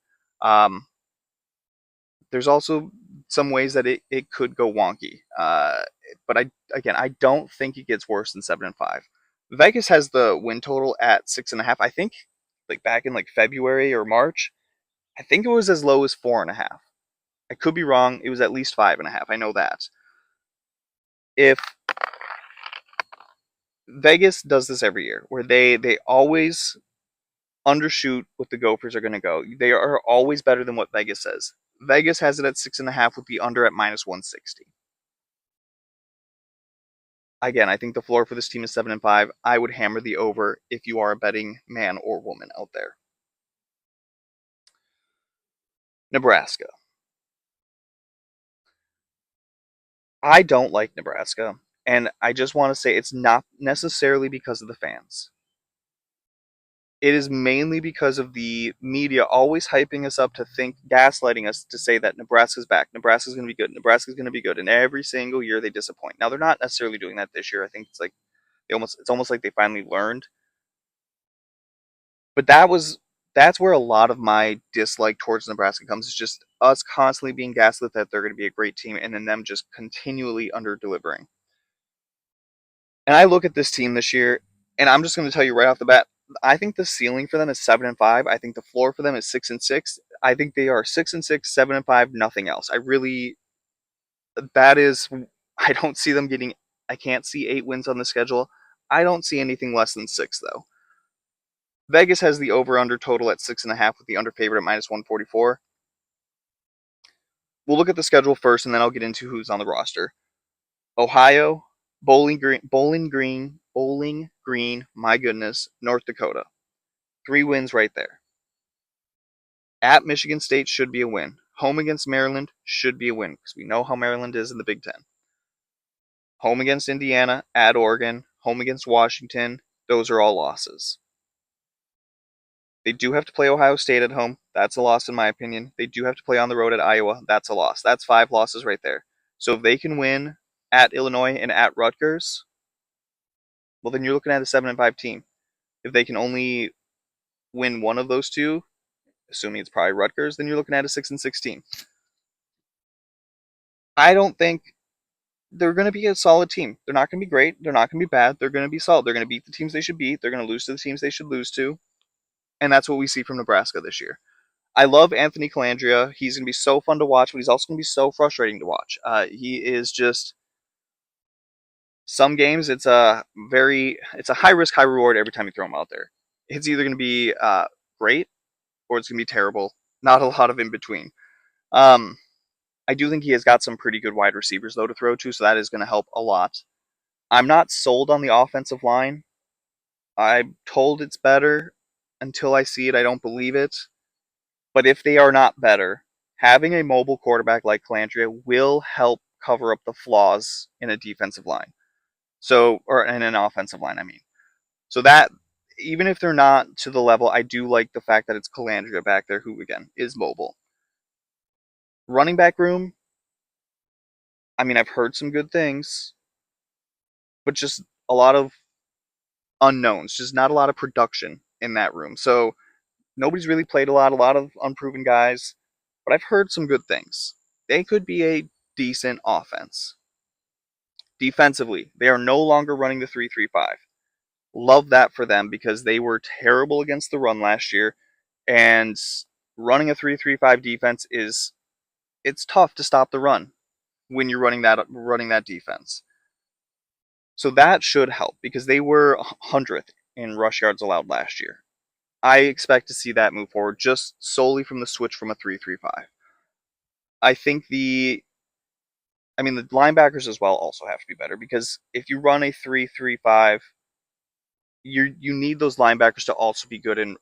There's also some ways that it could go wonky. But I don't think it gets worse than 7-5. Vegas has the win total at 6.5. I think like back in like February or March, I think it was as low as 4.5. I could be wrong. It was at least 5.5. I know that. If Vegas does this every year, where they always undershoot what the Gophers are going to go. They are always better than what Vegas says. Vegas has it at 6.5 with the under at -160. Again, I think the floor for this team is 7-5. I would hammer the over if you are a betting man or woman out there. Nebraska. I don't like Nebraska, and I just want to say it's not necessarily because of the fans. It is mainly because of the media always hyping us up to think, gaslighting us to say that Nebraska's back, Nebraska's going to be good, Nebraska's going to be good, and every single year they disappoint. Now they're not necessarily doing that this year. I think it's like it's almost like they finally learned. But that's where a lot of my dislike towards Nebraska comes. It's just us constantly being gaslit that they're going to be a great team, and then them just continually under delivering. And I look at this team this year, and I'm just going to tell you right off the bat, I think the ceiling for them is 7-5. I think the floor for them is 6-6. I think they are 6-6, 7-5, nothing else. That is, I don't see them getting. I can't see 8 wins on the schedule. I don't see anything less than 6 though. Vegas has the over/under total at 6.5 with the under favorite at -144. We'll look at the schedule first, and then I'll get into who's on the roster. Ohio, Bowling Green, my goodness, North Dakota. 3 wins right there. At Michigan State should be a win. Home against Maryland should be a win because we know how Maryland is in the Big Ten. Home against Indiana, at Oregon, home against Washington, those are all losses. They do have to play Ohio State at home. That's a loss in my opinion. They do have to play on the road at Iowa. That's a loss. That's 5 losses right there. So if they can win at Illinois and at Rutgers, well, then you're looking at a 7-5 team. If they can only win one of those two, assuming it's probably Rutgers, then you're looking at a 6-6 team. I don't think they're going to be a solid team. They're not going to be great. They're not going to be bad. They're going to be solid. They're going to beat the teams they should beat. They're going to lose to the teams they should lose to. And that's what we see from Nebraska this year. I love Anthony Calandria. He's going to be so fun to watch, but he's also going to be so frustrating to watch. He is just some games. It's a high risk, high reward every time you throw him out there. It's either going to be great or it's going to be terrible. Not a lot of in between. Um, I do think he has got some pretty good wide receivers though to throw to, so that is going to help a lot. I'm not sold on the offensive line. I'm told it's better. Until I see it, I don't believe it. But if they are not better, having a mobile quarterback like Calandria will help cover up the flaws in a defensive line. Or in an offensive line, I mean. So that, even if they're not to the level, I do like the fact that it's Calandria back there, who again is mobile. Running back room, I mean, I've heard some good things, but just a lot of unknowns, just not a lot of production in that room. So nobody's really played a lot of unproven guys, but I've heard some good things. They could be a decent offense. Defensively, they are no longer running the 3-3-5. Love that for them because they were terrible against the run last year, and running a 3-3-5 defense it's tough to stop the run when you're running that defense. So that should help because they were 100th in rush yards allowed last year. I expect to see that move forward just solely from the switch from a 3-3-5. I think the linebackers as well also have to be better because if you run a 3-3-5, you need those linebackers to also be good in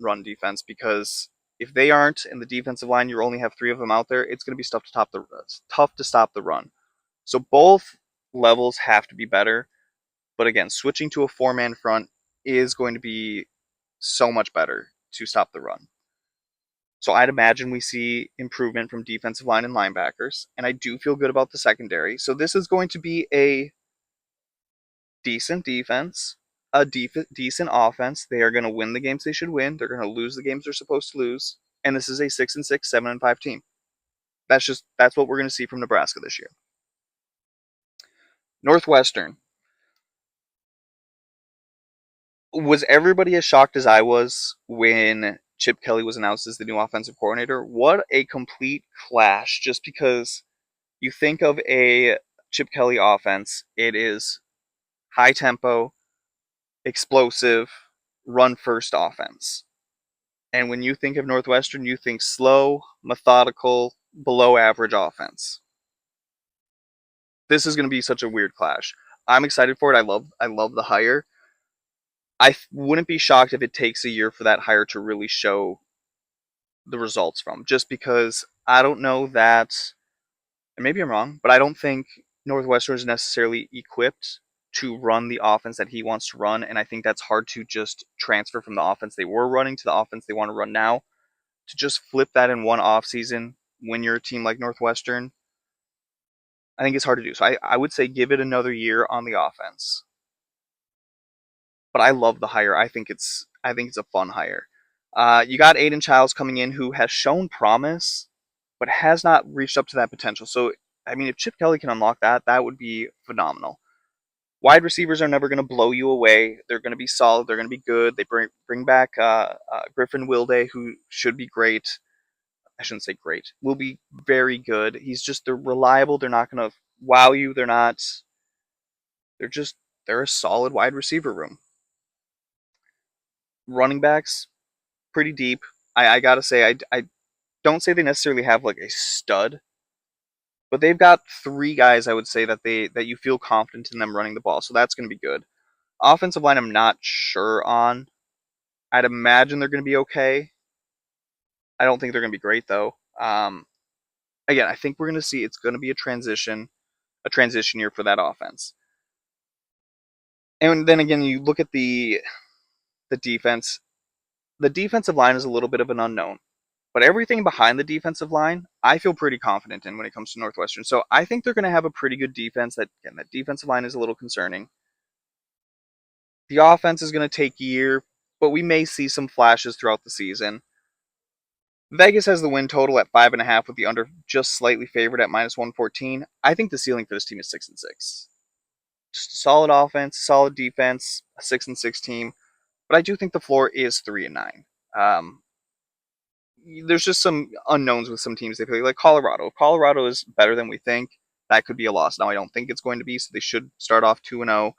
run defense because if they aren't in the defensive line, you only have three of them out there. It's going to be tough to stop the run. So both levels have to be better. But again, switching to a four-man front is going to be so much better to stop the run. So I'd imagine we see improvement from defensive line and linebackers, and I do feel good about the secondary. So this is going to be a decent defense, decent offense. They are going to win the games they should win. They're going to lose the games they're supposed to lose, and this is a 6-6, 7-5 team. That's what we're going to see from Nebraska this year. Northwestern. Was everybody as shocked as I was when Chip Kelly was announced as the new offensive coordinator? What a complete clash, just because you think of a Chip Kelly offense, it is high tempo, explosive, run first offense. And when you think of Northwestern, you think slow, methodical, below average offense. This is going to be such a weird clash. I'm excited for it. I love the hire. I wouldn't be shocked if it takes a year for that hire to really show the results from, just because I don't know that, and maybe I'm wrong, but I don't think Northwestern is necessarily equipped to run the offense that he wants to run, and I think that's hard to just transfer from the offense they were running to the offense they want to run now. To just flip that in one off season when you're a team like Northwestern, I think it's hard to do. So I would say give it another year on the offense. But I love the hire. I think it's a fun hire. You got Aiden Childs coming in who has shown promise, but has not reached up to that potential. So I mean, if Chip Kelly can unlock that, that would be phenomenal. Wide receivers are never going to blow you away. They're going to be solid. They're going to be good. They bring back Griffin Wilde, who should be great. I shouldn't say great. Will be very good. They're reliable. They're not going to wow you. They're not. They're just they're a solid wide receiver room. Running backs, pretty deep. I gotta say, I don't say they necessarily have like a stud, but they've got three guys I would say that you feel confident in them running the ball, so that's going to be good. Offensive line, I'm not sure on. I'd imagine they're going to be okay. I don't think they're going to be great though. Again, I think we're going to see it's going to be a transition year for that offense. And then again, you look at the defense. The defensive line is a little bit of an unknown. But everything behind the defensive line, I feel pretty confident in when it comes to Northwestern. So I think they're going to have a pretty good defense. That defensive line is a little concerning. The offense is going to take a year, but we may see some flashes throughout the season. Vegas has the win total at 5.5 with the under just slightly favored at -114. I think the ceiling for this team is 6-6. Just solid offense, solid defense, a 6-6 team. But I do think the floor is 3-9. Um, there's just some unknowns with some teams they play, like Colorado. If Colorado is better than we think, that could be a loss. Now I don't think it's going to be, so they should start off 2-0.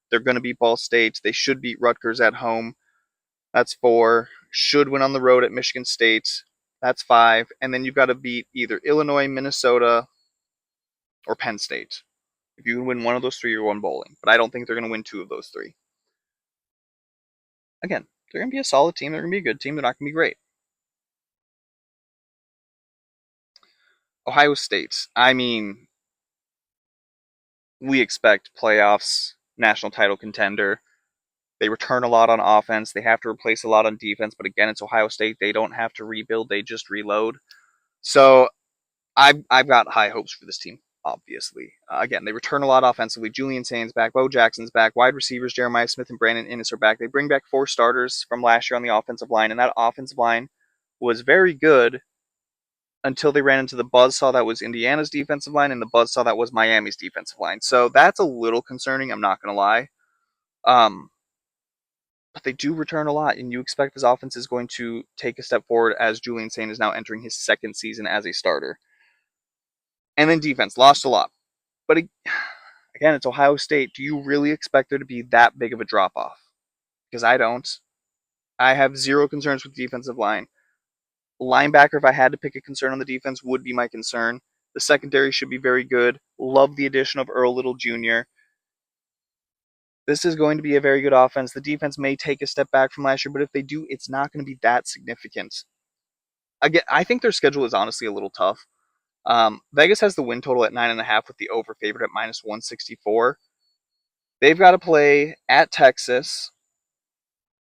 They're going to beat Ball State. They should beat Rutgers at home. That's 4. Should win on the road at Michigan State. That's 5. And then you've got to beat either Illinois, Minnesota, or Penn State. If you win one of those three, you're going bowling. But I don't think they're going to win two of those three. Again, they're going to be a solid team. They're going to be a good team. They're not going to be great. Ohio State. I mean, we expect playoffs, national title contender. They return a lot on offense. They have to replace a lot on defense. But again, it's Ohio State. They don't have to rebuild. They just reload. So I've got high hopes for this team, obviously. Again, they return a lot offensively. Julian Sainz back, Bo Jackson's back, wide receivers Jeremiah Smith and Brandon Inniss are back. They bring back 4 starters from last year on the offensive line, and that offensive line was very good until they ran into the buzzsaw that was Indiana's defensive line and the buzzsaw that was Miami's defensive line. So that's a little concerning, I'm not going to lie. But they do return a lot, and you expect this offense is going to take a step forward as Julian Sainz is now entering his second season as a starter. And then defense, lost a lot. But again, it's Ohio State. Do you really expect there to be that big of a drop off? Because I don't. I have zero concerns with the defensive line. Linebacker, if I had to pick a concern on the defense, would be my concern. The secondary should be very good. Love the addition of Earl Little Jr. This is going to be a very good offense. The defense may take a step back from last year, but if they do, it's not going to be that significant. Again, I think their schedule is honestly a little tough. Vegas has the win total at 9.5 with the over favorite at -164. They've got to play at Texas.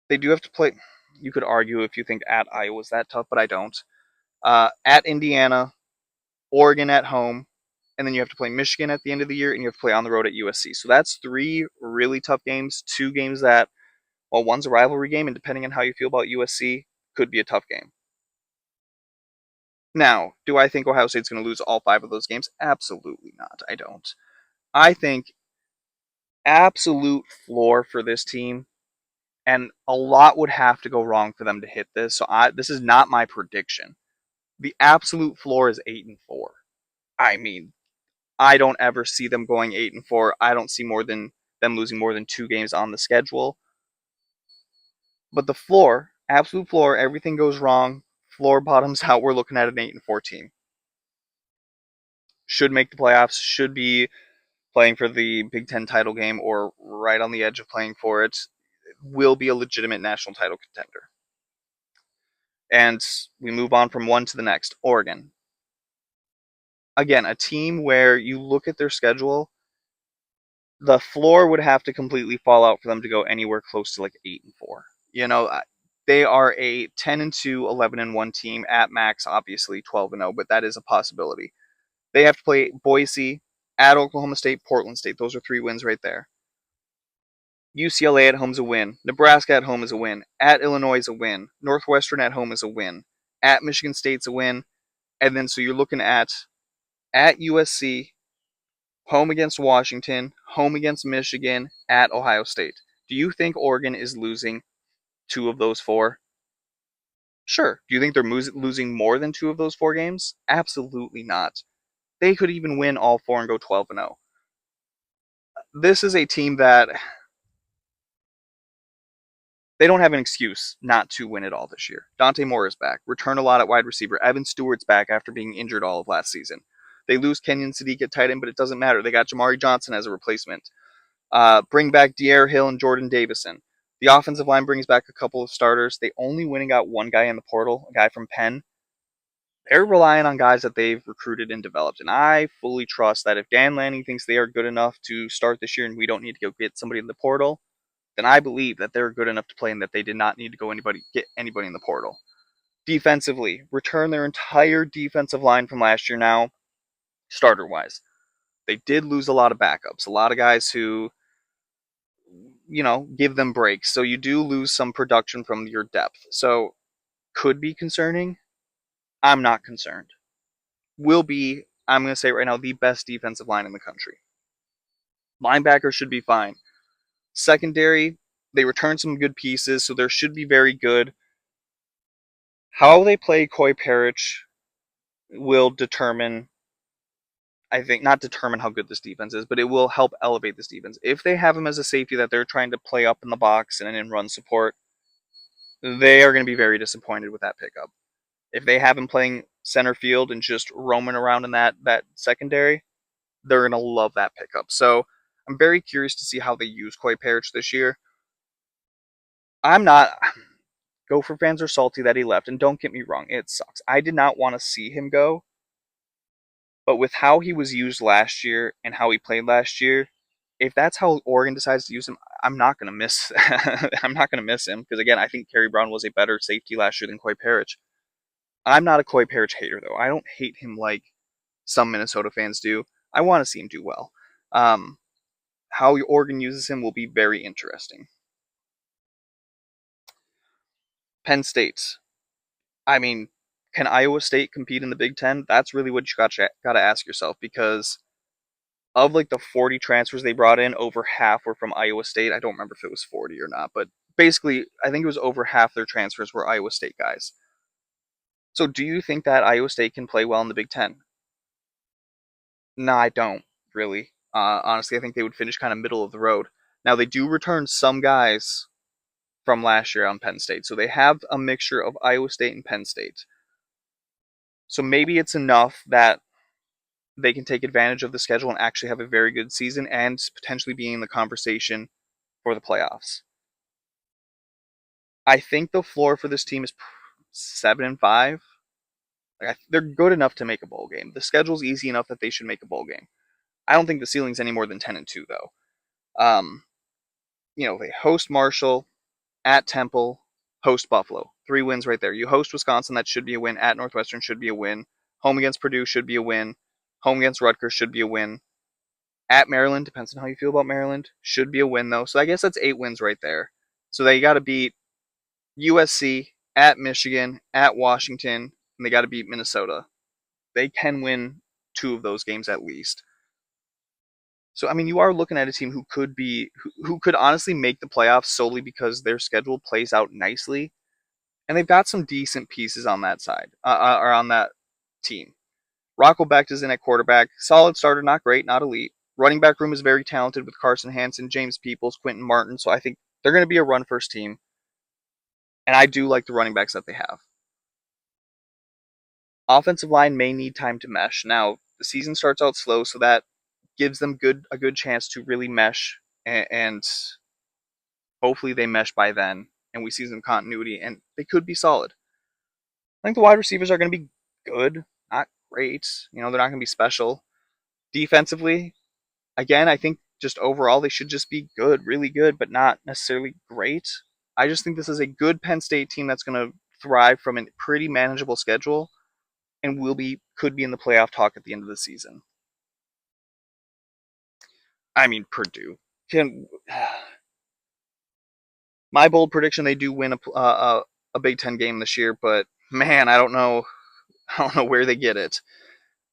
They do have to play. You could argue if you think at Iowa is that tough, but I don't. At Indiana, Oregon at home, and then you have to play Michigan at the end of the year, and you have to play on the road at USC. So that's 3 really tough games. 2 games that, well, one's a rivalry game, and depending on how you feel about USC, could be a tough game. Now, do I think Ohio State's going to lose all 5 of those games? Absolutely not. I don't. I think absolute floor for this team, and a lot would have to go wrong for them to hit this. So this is not my prediction. The absolute floor is 8-4. I mean, I don't ever see them going 8-4. I don't see more than them losing more than 2 games on the schedule. But the floor, absolute floor, everything goes wrong. Floor bottoms out. We're looking at an 8-4 team. Should make the playoffs. Should be playing for the Big Ten title game or right on the edge of playing for it. Will be a legitimate national title contender. And we move on from one to the next. Oregon. Again, a team where you look at their schedule, the floor would have to completely fall out for them to go anywhere close to like 8-4. You know, they are a 10-2, 11-1 team at max, obviously 12-0, but that is a possibility. They have to play Boise, at Oklahoma State, Portland State. Those are 3 wins right there. UCLA at home is a win. Nebraska at home is a win. At Illinois is a win. Northwestern at home is a win. At Michigan State's a win. And then so you're looking at USC, home against Washington, home against Michigan, at Ohio State. Do you think Oregon is losing 2 of those 4? Sure. Do you think they're losing more than 2 of those 4 games? Absolutely not. They could even win all 4 and go 12-0. This is a team that they don't have an excuse not to win it all this year. Dante Moore is back. Return a lot at wide receiver. Evan Stewart's back after being injured all of last season. They lose Kenyon Sadiq at tight end, but it doesn't matter. They got Jamari Johnson as a replacement. Bring back De'Aaron Hill and Jordan Davison. The offensive line brings back a couple of starters. They only went and got one guy in the portal, a guy from Penn. They're relying on guys that they've recruited and developed. And I fully trust that if Dan Lanning thinks they are good enough to start this year and we don't need to go get somebody in the portal, then I believe that they're good enough to play and that they did not need to get anybody in the portal. Defensively, return their entire defensive line from last year now, starter-wise. They did lose a lot of backups, a lot of guys who, give them breaks. So you do lose some production from your depth. So could be concerning. I'm not concerned. Will be, I'm going to say right now, the best defensive line in the country. Linebackers should be fine. Secondary, they return some good pieces, so there should be very good. How they play Koi Parrish will determine, I think, not determine how good this defense is, but it will help elevate this defense. If they have him as a safety that they're trying to play up in the box and in run support, they are going to be very disappointed with that pickup. If they have him playing center field and just roaming around in that secondary, they're going to love that pickup. So I'm very curious to see how they use Koi Parrish this year. I'm not. Gopher fans are salty that he left, and don't get me wrong, it sucks. I did not want to see him go, but with how he was used last year and how he played last year, if that's how Oregon decides to use him, I'm not gonna miss. I'm not gonna miss him because again, I think Kerry Brown was a better safety last year than Koi Parrish. I'm not a Koi Parrish hater though. I don't hate him like some Minnesota fans do. I want to see him do well. Um, how Oregon uses him will be very interesting. Penn State. I mean, can Iowa State compete in the Big Ten? That's really what you got to ask yourself because of like the 40 transfers they brought in, over half were from Iowa State. I don't remember if it was 40 or not, but basically, I think it was over half their transfers were Iowa State guys. So, do you think that Iowa State can play well in the Big Ten? No, I don't really. Honestly, I think they would finish kind of middle of the road. Now, they do return some guys from last year on Penn State, so they have a mixture of Iowa State and Penn State. So maybe it's enough that they can take advantage of the schedule and actually have a very good season and potentially be in the conversation for the playoffs. I think the floor for this team is 7-5. Like, they're good enough to make a bowl game. The schedule's easy enough that they should make a bowl game. I don't think the ceiling's any more than 10-2 though. Um, they host Marshall, at Temple, host Buffalo. 3 wins right there. You host Wisconsin, that should be a win. At Northwestern should be a win. Home against Purdue should be a win. Home against Rutgers should be a win. At Maryland, depends on how you feel about Maryland, should be a win though. So I guess that's 8 wins right there. So they got to beat USC, at Michigan, at Washington, and they got to beat Minnesota. They can win 2 of those games at least. So I mean, you are looking at a team who could honestly make the playoffs solely because their schedule plays out nicely, and they've got some decent pieces on that side or on that team. Rocco Becht is in at quarterback, solid starter, not great, not elite. Running back room is very talented with Carson Hansen, James Peoples, Quentin Martin. So I think they're going to be a run first team, and I do like the running backs that they have. Offensive line may need time to mesh. Now the season starts out slow, so that gives them a good chance to really mesh, and hopefully they mesh by then, and we see some continuity, and they could be solid. I think the wide receivers are going to be good, not great. They're not going to be special. Defensively, again, I think just overall they should just be good, really good, but not necessarily great. I just think this is a good Penn State team that's going to thrive from a pretty manageable schedule and could be in the playoff talk at the end of the season. I mean, Purdue can. My bold prediction: they do win a Big Ten game this year, but man, I don't know. I don't know where they get it.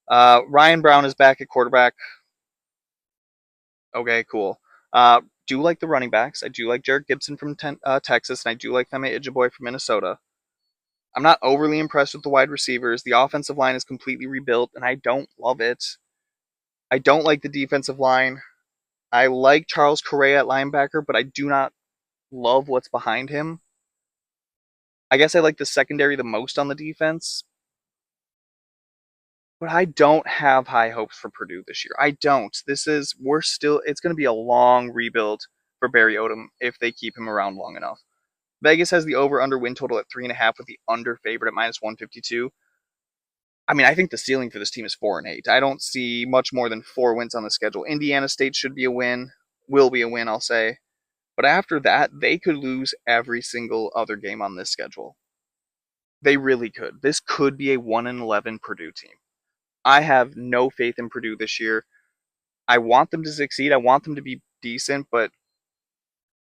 Ryan Brown is back at quarterback. Okay, cool. Do like the running backs. I do like Jared Gibson from Texas, and I do like Femi Ijiboy from Minnesota. I'm not overly impressed with the wide receivers. The offensive line is completely rebuilt, and I don't love it. I don't like the defensive line. I like Charles Correa at linebacker, but I do not love what's behind him. I guess I like the secondary the most on the defense, but I don't have high hopes for Purdue this year. I don't. It's going to be a long rebuild for Barry Odom if they keep him around long enough. Vegas has the over/under win total at 3.5 with the under favorite at -152. I mean, I think the ceiling for this team is 4-8. I don't see much more than 4 wins on the schedule. Indiana State should be a win, will be a win, I'll say. But after that, they could lose every single other game on this schedule. They really could. This could be a 1-11 Purdue team. I have no faith in Purdue this year. I want them to succeed. I want them to be decent, but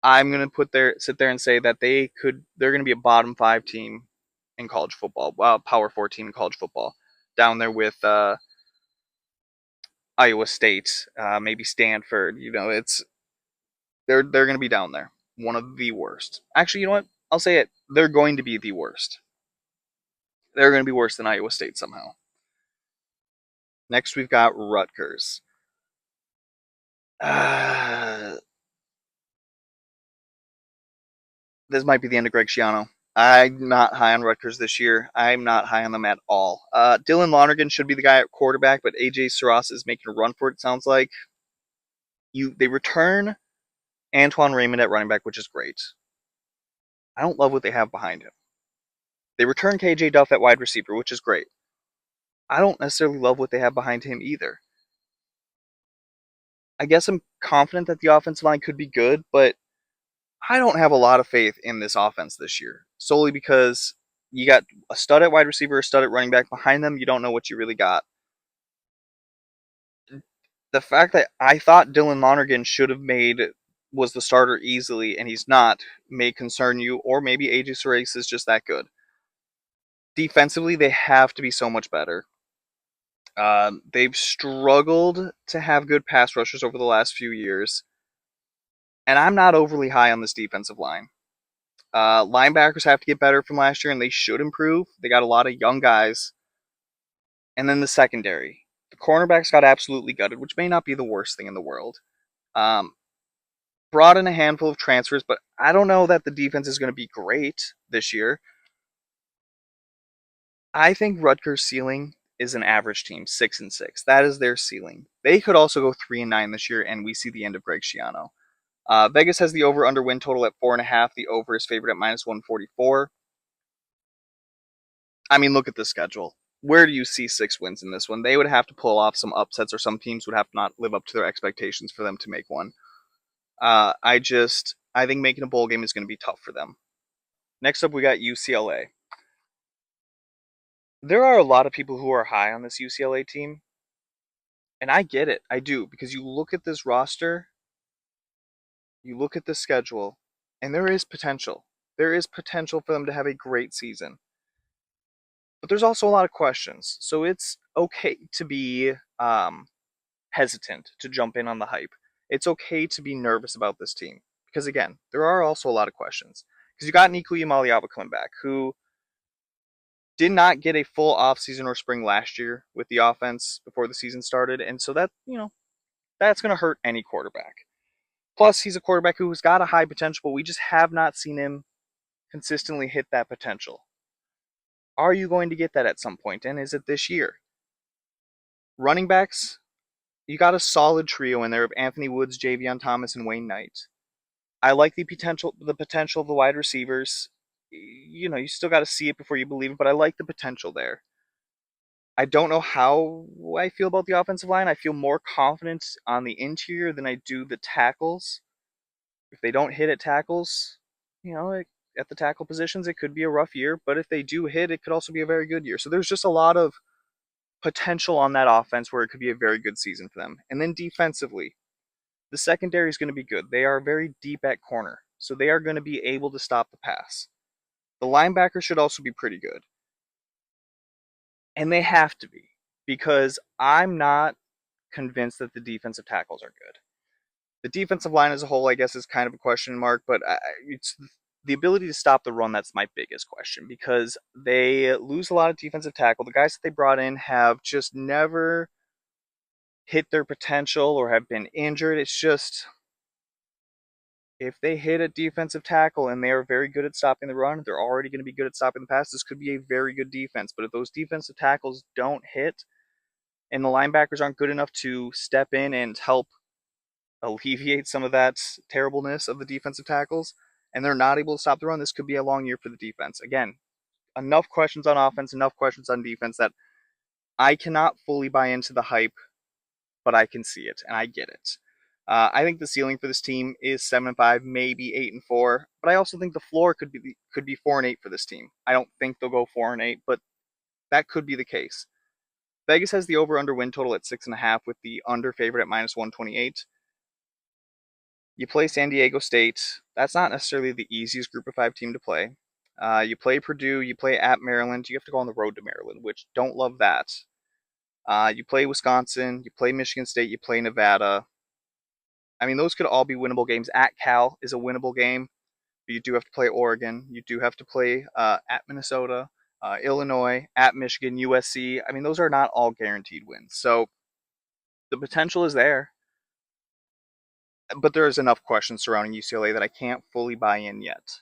I'm gonna sit there and say that they're gonna be a bottom 5 team in college football. Power 4 team in college football. Down there with Iowa State, maybe Stanford. They're going to be down there. One of the worst. Actually, you know what? I'll say it. They're going to be the worst. They're going to be worse than Iowa State somehow. Next, we've got Rutgers. Uh, this might be the end of Greg Schiano. I'm not high on Rutgers this year. I'm not high on them at all. Dylan Lonergan should be the guy at quarterback, but AJ Sarras is making a run for it. Sounds like they return Antoine Raymond at running back, which is great. I don't love what they have behind him. They return KJ Duff at wide receiver, which is great. I don't necessarily love what they have behind him either. I guess I'm confident that the offensive line could be good, but I don't have a lot of faith in this offense this year, solely because you got a stud at wide receiver, a stud at running back. Behind them, you don't know what you really got. The fact that I thought Dylan Lonergan should have was the starter easily, and he's not, may concern you, or maybe AJ Sarras is just that good. Defensively, they have to be so much better. They've struggled to have good pass rushers over the last few years, and I'm not overly high on this defensive line. Linebackers have to get better from last year, and they should improve. They got a lot of young guys. And then the secondary. The cornerbacks got absolutely gutted, which may not be the worst thing in the world. Um, Brought in a handful of transfers, but I don't know that the defense is going to be great this year. I think Rutgers' ceiling is an average team, 6-6. That is their ceiling. They could also go 3-9 this year, and we see the end of Greg Schiano. Vegas has the over/under win total at 4.5. The over is favored at -144. I mean, look at the schedule. Where do you see 6 wins in this one? They would have to pull off some upsets, or some teams would have to not live up to their expectations for them to make one. I think making a bowl game is going to be tough for them. Next up, we got UCLA. There are a lot of people who are high on this UCLA team, and I get it. I do, because you look at this roster, you look at the schedule, and there is potential. There is potential for them to have a great season. But there's also a lot of questions. So it's okay to be hesitant to jump in on the hype. It's okay to be nervous about this team. Because again, there are also a lot of questions. Because you got Niku Yamaliava coming back, who did not get a full offseason or spring last year with the offense before the season started. And so that's going to hurt any quarterback. Plus, he's a quarterback who's got a high potential, but we just have not seen him consistently hit that potential. Are you going to get that at some point? And is it this year? Running backs, you got a solid trio in there of Anthony Woods, Javion Thomas, and Wayne Knight. I like the potential of the wide receivers. You still got to see it before you believe it, but I like the potential there. I don't know how I feel about the offensive line. I feel more confident on the interior than I do the tackles. If they don't hit at tackles, at the tackle positions, it could be a rough year, but if they do hit, it could also be a very good year. So there's just a lot of potential on that offense where it could be a very good season for them. And then defensively, the secondary is going to be good. They are very deep at corner, so they are going to be able to stop the pass. The linebackers should also be pretty good. And they have to be, because I'm not convinced that the defensive tackles are good. The defensive line as a whole, I guess, is kind of a question mark, but it's the ability to stop the run that's my biggest question, because they lose a lot of defensive tackle. The guys that they brought in have just never hit their potential or have been injured. It's just, if they hit a defensive tackle and they are very good at stopping the run, they're already going to be good at stopping the pass. This could be a very good defense. But if those defensive tackles don't hit and the linebackers aren't good enough to step in and help alleviate some of that terribleness of the defensive tackles, and they're not able to stop the run, this could be a long year for the defense. Again, enough questions on offense, enough questions on defense that I cannot fully buy into the hype, but I can see it, and I get it. I think the ceiling for this team is 7-5, maybe 8-4, but I also think the floor could be 4-8 for this team. I don't think they'll go 4-8, but that could be the case. Vegas has the over/under win total at 6.5, with the under favorite at -128. You play San Diego State. That's not necessarily the easiest Group of 5 team to play. You play Purdue, you play at Maryland. You have to go on the road to Maryland, which don't love that. You play Wisconsin, you play Michigan State, you play Nevada. I mean, those could all be winnable games. At Cal is a winnable game, but you do have to play Oregon. You do have to play at Minnesota, Illinois, at Michigan, USC. I mean, those are not all guaranteed wins. So the potential is there, but there is enough questions surrounding UCLA that I can't fully buy in yet.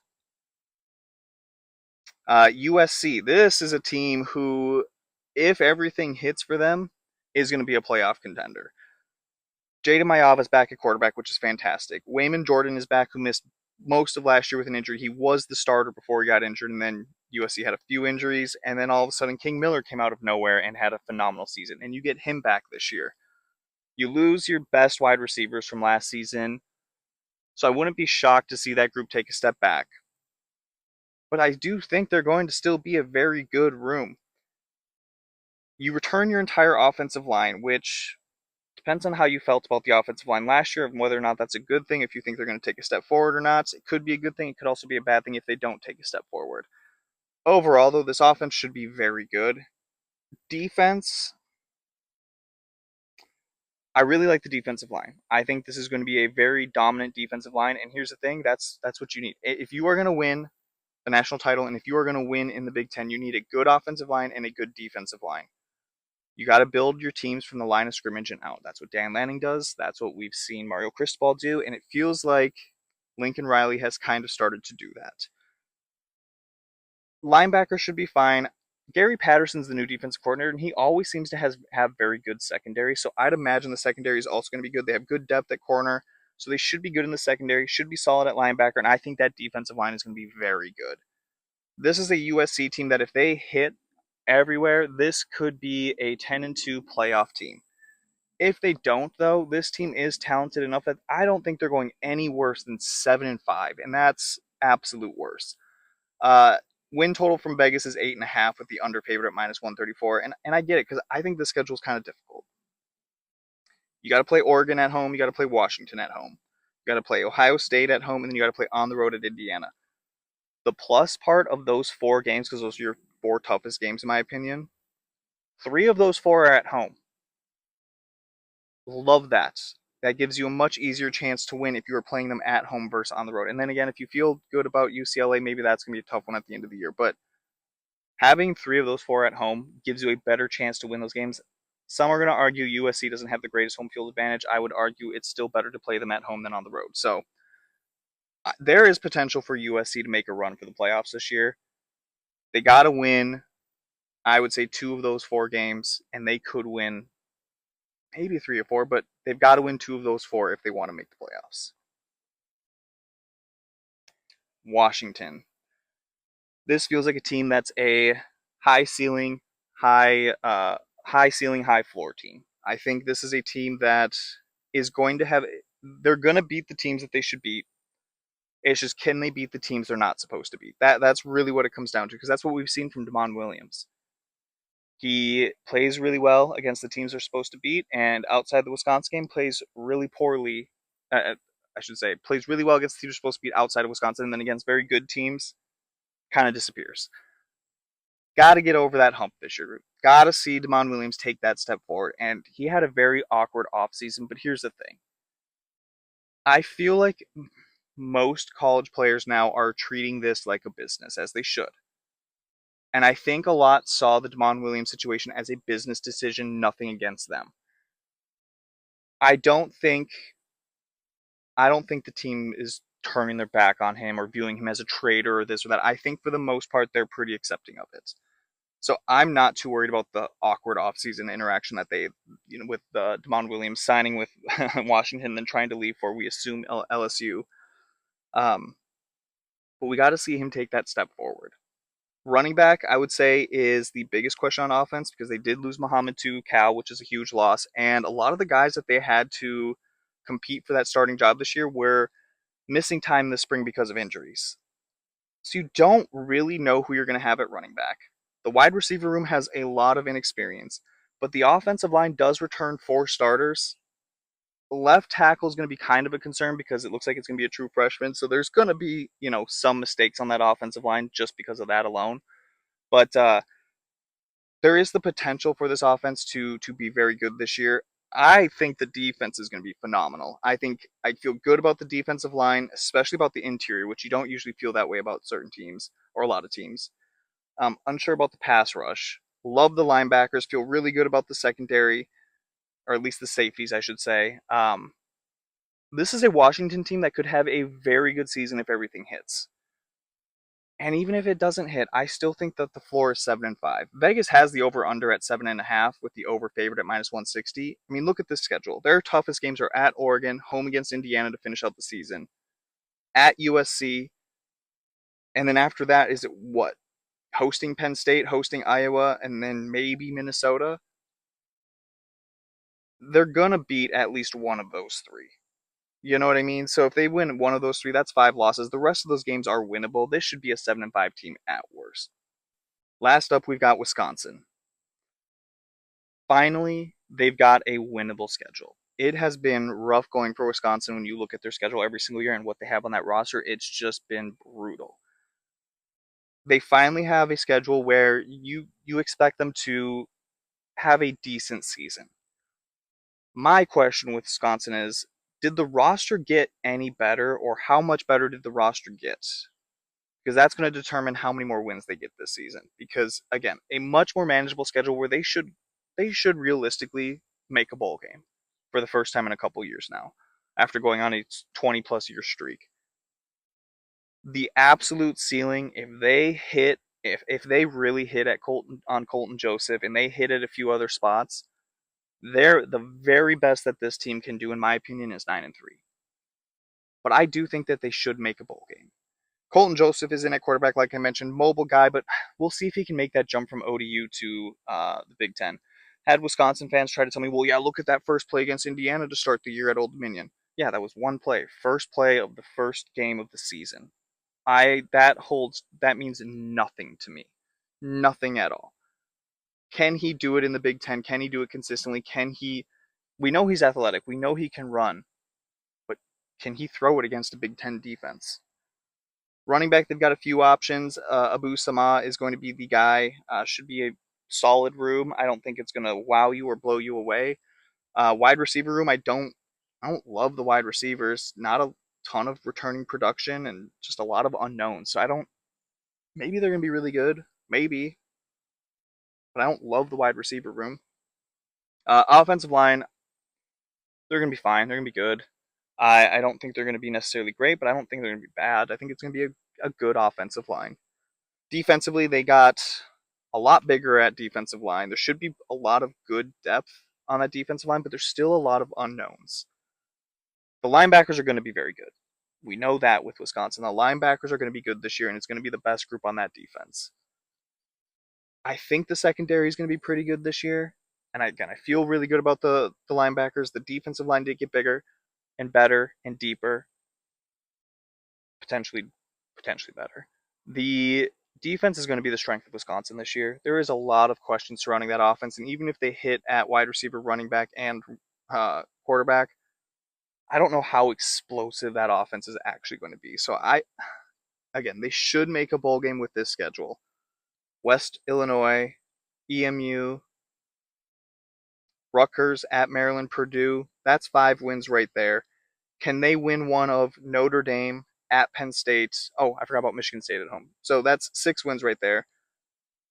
USC, this is a team who, if everything hits for them, is going to be a playoff contender. Jada Mayava is back at quarterback, which is fantastic. Wayman Jordan is back, who missed most of last year with an injury. He was the starter before he got injured, and then USC had a few injuries, and then all of a sudden King Miller came out of nowhere and had a phenomenal season, and you get him back this year. You lose your best wide receivers from last season, so I wouldn't be shocked to see that group take a step back. But I do think they're going to still be a very good room. You return your entire offensive line, which depends on how you felt about the offensive line last year and whether or not that's a good thing. If you think they're going to take a step forward or not, it could be a good thing. It could also be a bad thing if they don't take a step forward. Overall, though, this offense should be very good. Defense, I really like the defensive line. I think this is going to be a very dominant defensive line. And here's the thing: that's what you need. If you are going to win the national title and if you are going to win in the Big Ten, you need a good offensive line and a good defensive line. You got to build your teams from the line of scrimmage and out. That's what Dan Lanning does. That's what we've seen Mario Cristobal do, and it feels like Lincoln Riley has kind of started to do that. Linebacker should be fine. Gary Patterson's the new defensive coordinator, and he always seems to have very good secondary. So I'd imagine the secondary is also going to be good. They have good depth at corner, so they should be good in the secondary, should be solid at linebacker, and I think that defensive line is going to be very good. This is a USC team that if they hit everywhere, this could be a 10-2 playoff team. If they don't, though, this team is talented enough that I don't think they're going any worse than 7-5, and that's absolute worse. Uh, Win total from Vegas is 8.5 with the under favorite at -134, and I get it because I think the schedule is kind of difficult. You got to play Oregon at home, you got to play Washington at home, you got to play Ohio State at home, and then you got to play on the road at Indiana. The plus part of those 4 games, because those are your 4 toughest games in my opinion, 3 of those 4 are at home. Love that. That gives you a much easier chance to win if you are playing them at home versus on the road. And then again, if you feel good about UCLA, maybe that's going to be a tough one at the end of the year. But having 3 of those 4 at home gives you a better chance to win those games. Some are going to argue USC doesn't have the greatest home field advantage. I would argue it's still better to play them at home than on the road. So there is potential for USC to make a run for the playoffs this year. They got to win, I would say, 2 of those 4 games, and they could win maybe 3 or 4, but they've got to win 2 of those 4 if they want to make the playoffs. Washington. This feels like a team that's a high ceiling, high floor team. I think this is a team that is going to have. They're going to beat the teams that they should beat. It's just, can they beat the teams they're not supposed to beat? That's really what it comes down to, because that's what we've seen from Damon Williams. He plays really well against the teams they're supposed to beat, and outside the Wisconsin game, plays really poorly. Plays really well against the teams they're supposed to beat outside of Wisconsin, and then against very good teams, kind of disappears. Got to get over that hump this year. Got to see Damon Williams take that step forward, and he had a very awkward offseason, but here's the thing. I feel like most college players now are treating this like a business, as they should. And I think a lot saw the Damon Williams situation as a business decision, nothing against them. I don't think the team is turning their back on him or viewing him as a traitor or this or that. I think for the most part they're pretty accepting of it. So I'm not too worried about the awkward offseason interaction that they, with Damon Williams signing with Washington and then trying to leave for, we assume, LSU. But we got to see him take that step forward. Running back, I would say, is the biggest question on offense because they did lose Muhammad to Cal, which is a huge loss. And a lot of the guys that they had to compete for that starting job this year were missing time this spring because of injuries. So you don't really know who you're going to have at running back. The wide receiver room has a lot of inexperience, but the offensive line does return 4 starters. Left tackle is going to be kind of a concern because it looks like it's going to be a true freshman. So there's going to be, some mistakes on that offensive line just because of that alone. But there is the potential for this offense to be very good this year. I think the defense is going to be phenomenal. I think I feel good about the defensive line, especially about the interior, which you don't usually feel that way about certain teams or a lot of teams. Unsure about the pass rush. Love the linebackers. Feel really good about the secondary, or at least the safeties, I should say. This is a Washington team that could have a very good season if everything hits. And even if it doesn't hit, I still think that the floor is 7-5. Vegas has the over under at 7.5 with the over favorite at -160. I mean, look at this schedule. Their toughest games are at Oregon, home against Indiana to finish out the season, at USC, and then after that is it what? Hosting Penn State, hosting Iowa, and then maybe Minnesota. They're gonna beat at least one of those three. You know what I mean? So if they win one of those three, that's 5 losses. The rest of those games are winnable. This should be a 7-5 team at worst. Last up, we've got Wisconsin. Finally, they've got a winnable schedule. It has been rough going for Wisconsin when you look at their schedule every single year and what they have on that roster. It's just been brutal. They finally have a schedule where you expect them to have a decent season. My question with Wisconsin is, did the roster get any better, or how much better did the roster get? Because that's going to determine how many more wins they get this season. Because again, a much more manageable schedule where they should realistically make a bowl game for the first time in a couple years now, after going on a 20-plus year streak. The absolute ceiling, if they really hit at Colton Joseph and they hit at a few other spots, they're the very best that this team can do, in my opinion, is 9-3. But I do think that they should make a bowl game. Colton Joseph is in at quarterback, like I mentioned, mobile guy, but we'll see if he can make that jump from ODU to the Big Ten. Had Wisconsin fans try to tell me, well, yeah, look at that first play against Indiana to start the year at Old Dominion. Yeah, that was one play, first play of the first game of the season. That means nothing to me, nothing at all. Can he do it in the Big Ten? Can he do it consistently? Can he? We know he's athletic. We know he can run, but can he throw it against a Big Ten defense? Running back, they've got a few options. Abu Sama is going to be the guy. Should be a solid room. I don't think it's going to wow you or blow you away. Wide receiver room, I don't love the wide receivers. Not a ton of returning production and just a lot of unknowns. So I don't. Maybe they're going to be really good. Maybe, but I don't love the wide receiver room. Offensive line, they're going to be fine. They're going to be good. I don't think they're going to be necessarily great, but I don't think they're going to be bad. I think it's going to be a good offensive line. Defensively, they got a lot bigger at defensive line. There should be a lot of good depth on that defensive line, but there's still a lot of unknowns. The linebackers are going to be very good. We know that with Wisconsin. The linebackers are going to be good this year, and it's going to be the best group on that defense. I think the secondary is going to be pretty good this year. And I feel really good about the linebackers. The defensive line did get bigger and better and deeper, potentially potentially better. The defense is going to be the strength of Wisconsin this year. There is a lot of questions surrounding that offense, and even if they hit at wide receiver, running back, and quarterback, I don't know how explosive that offense is actually going to be. So again, they should make a bowl game with this schedule. West Illinois, EMU, Rutgers at Maryland, Purdue. That's 5 wins right there. Can they win one of Notre Dame at Penn State? Oh, I forgot about Michigan State at home. So that's 6 wins right there.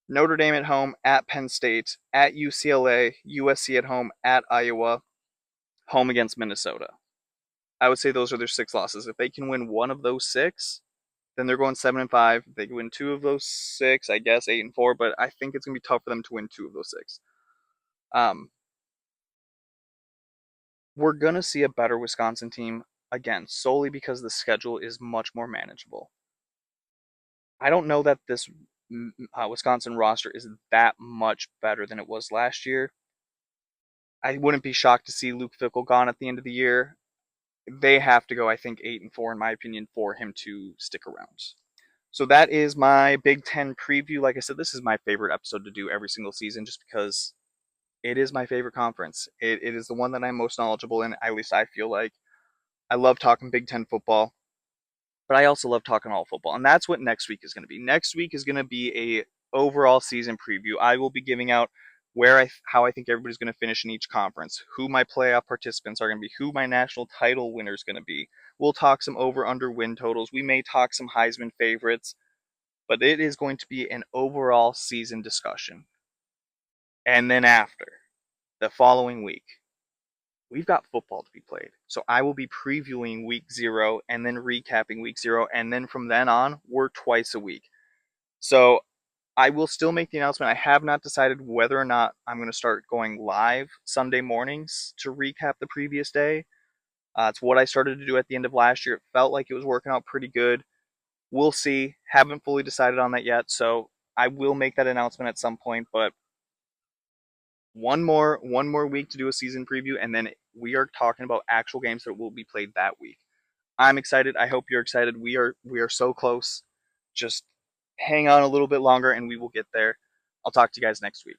Notre Dame at home, at Penn State, at UCLA, USC at home, at Iowa, home against Minnesota. I would say those are their 6 losses. If they can win one of those 6, then they're going 7-5. If they can win 2 of those 6, I guess 8-4. But I think it's gonna be tough for them to win 2 of those 6. Um, we're gonna see a better Wisconsin team again, solely because the schedule is much more manageable. I don't know that this Wisconsin roster is that much better than it was last year. I wouldn't be shocked to see Luke Fickell gone at the end of the year. They have to go, I think, 8-4 in my opinion for him to stick around. So that is my Big Ten preview. Like I said, this is my favorite episode to do every single season, just because It is my favorite conference. It is the one that I'm most knowledgeable in. At least I feel like. I love talking Big Ten football, but I also love talking all football, and that's what next week is going to be. Next week is going to be a overall season preview. I will be giving out how I think everybody's going to finish in each conference, who my playoff participants are going to be, who my national title winner is going to be. We'll talk some over under win totals. We may talk some Heisman favorites, but it is going to be an overall season discussion. And then after the following week, we've got football to be played. So I will be previewing week 0 and then recapping week 0. And then from then on, we're twice a week. So I will still make the announcement. I have not decided whether or not I'm going to start going live Sunday mornings to recap the previous day. It's what I started to do at the end of last year. It felt like it was working out pretty good. We'll see. Haven't fully decided on that yet. So I will make that announcement at some point. But one more week to do a season preview, and then we are talking about actual games that will be played that week. I'm excited. I hope you're excited. We are so close. Just hang on a little bit longer and we will get there. I'll talk to you guys next week.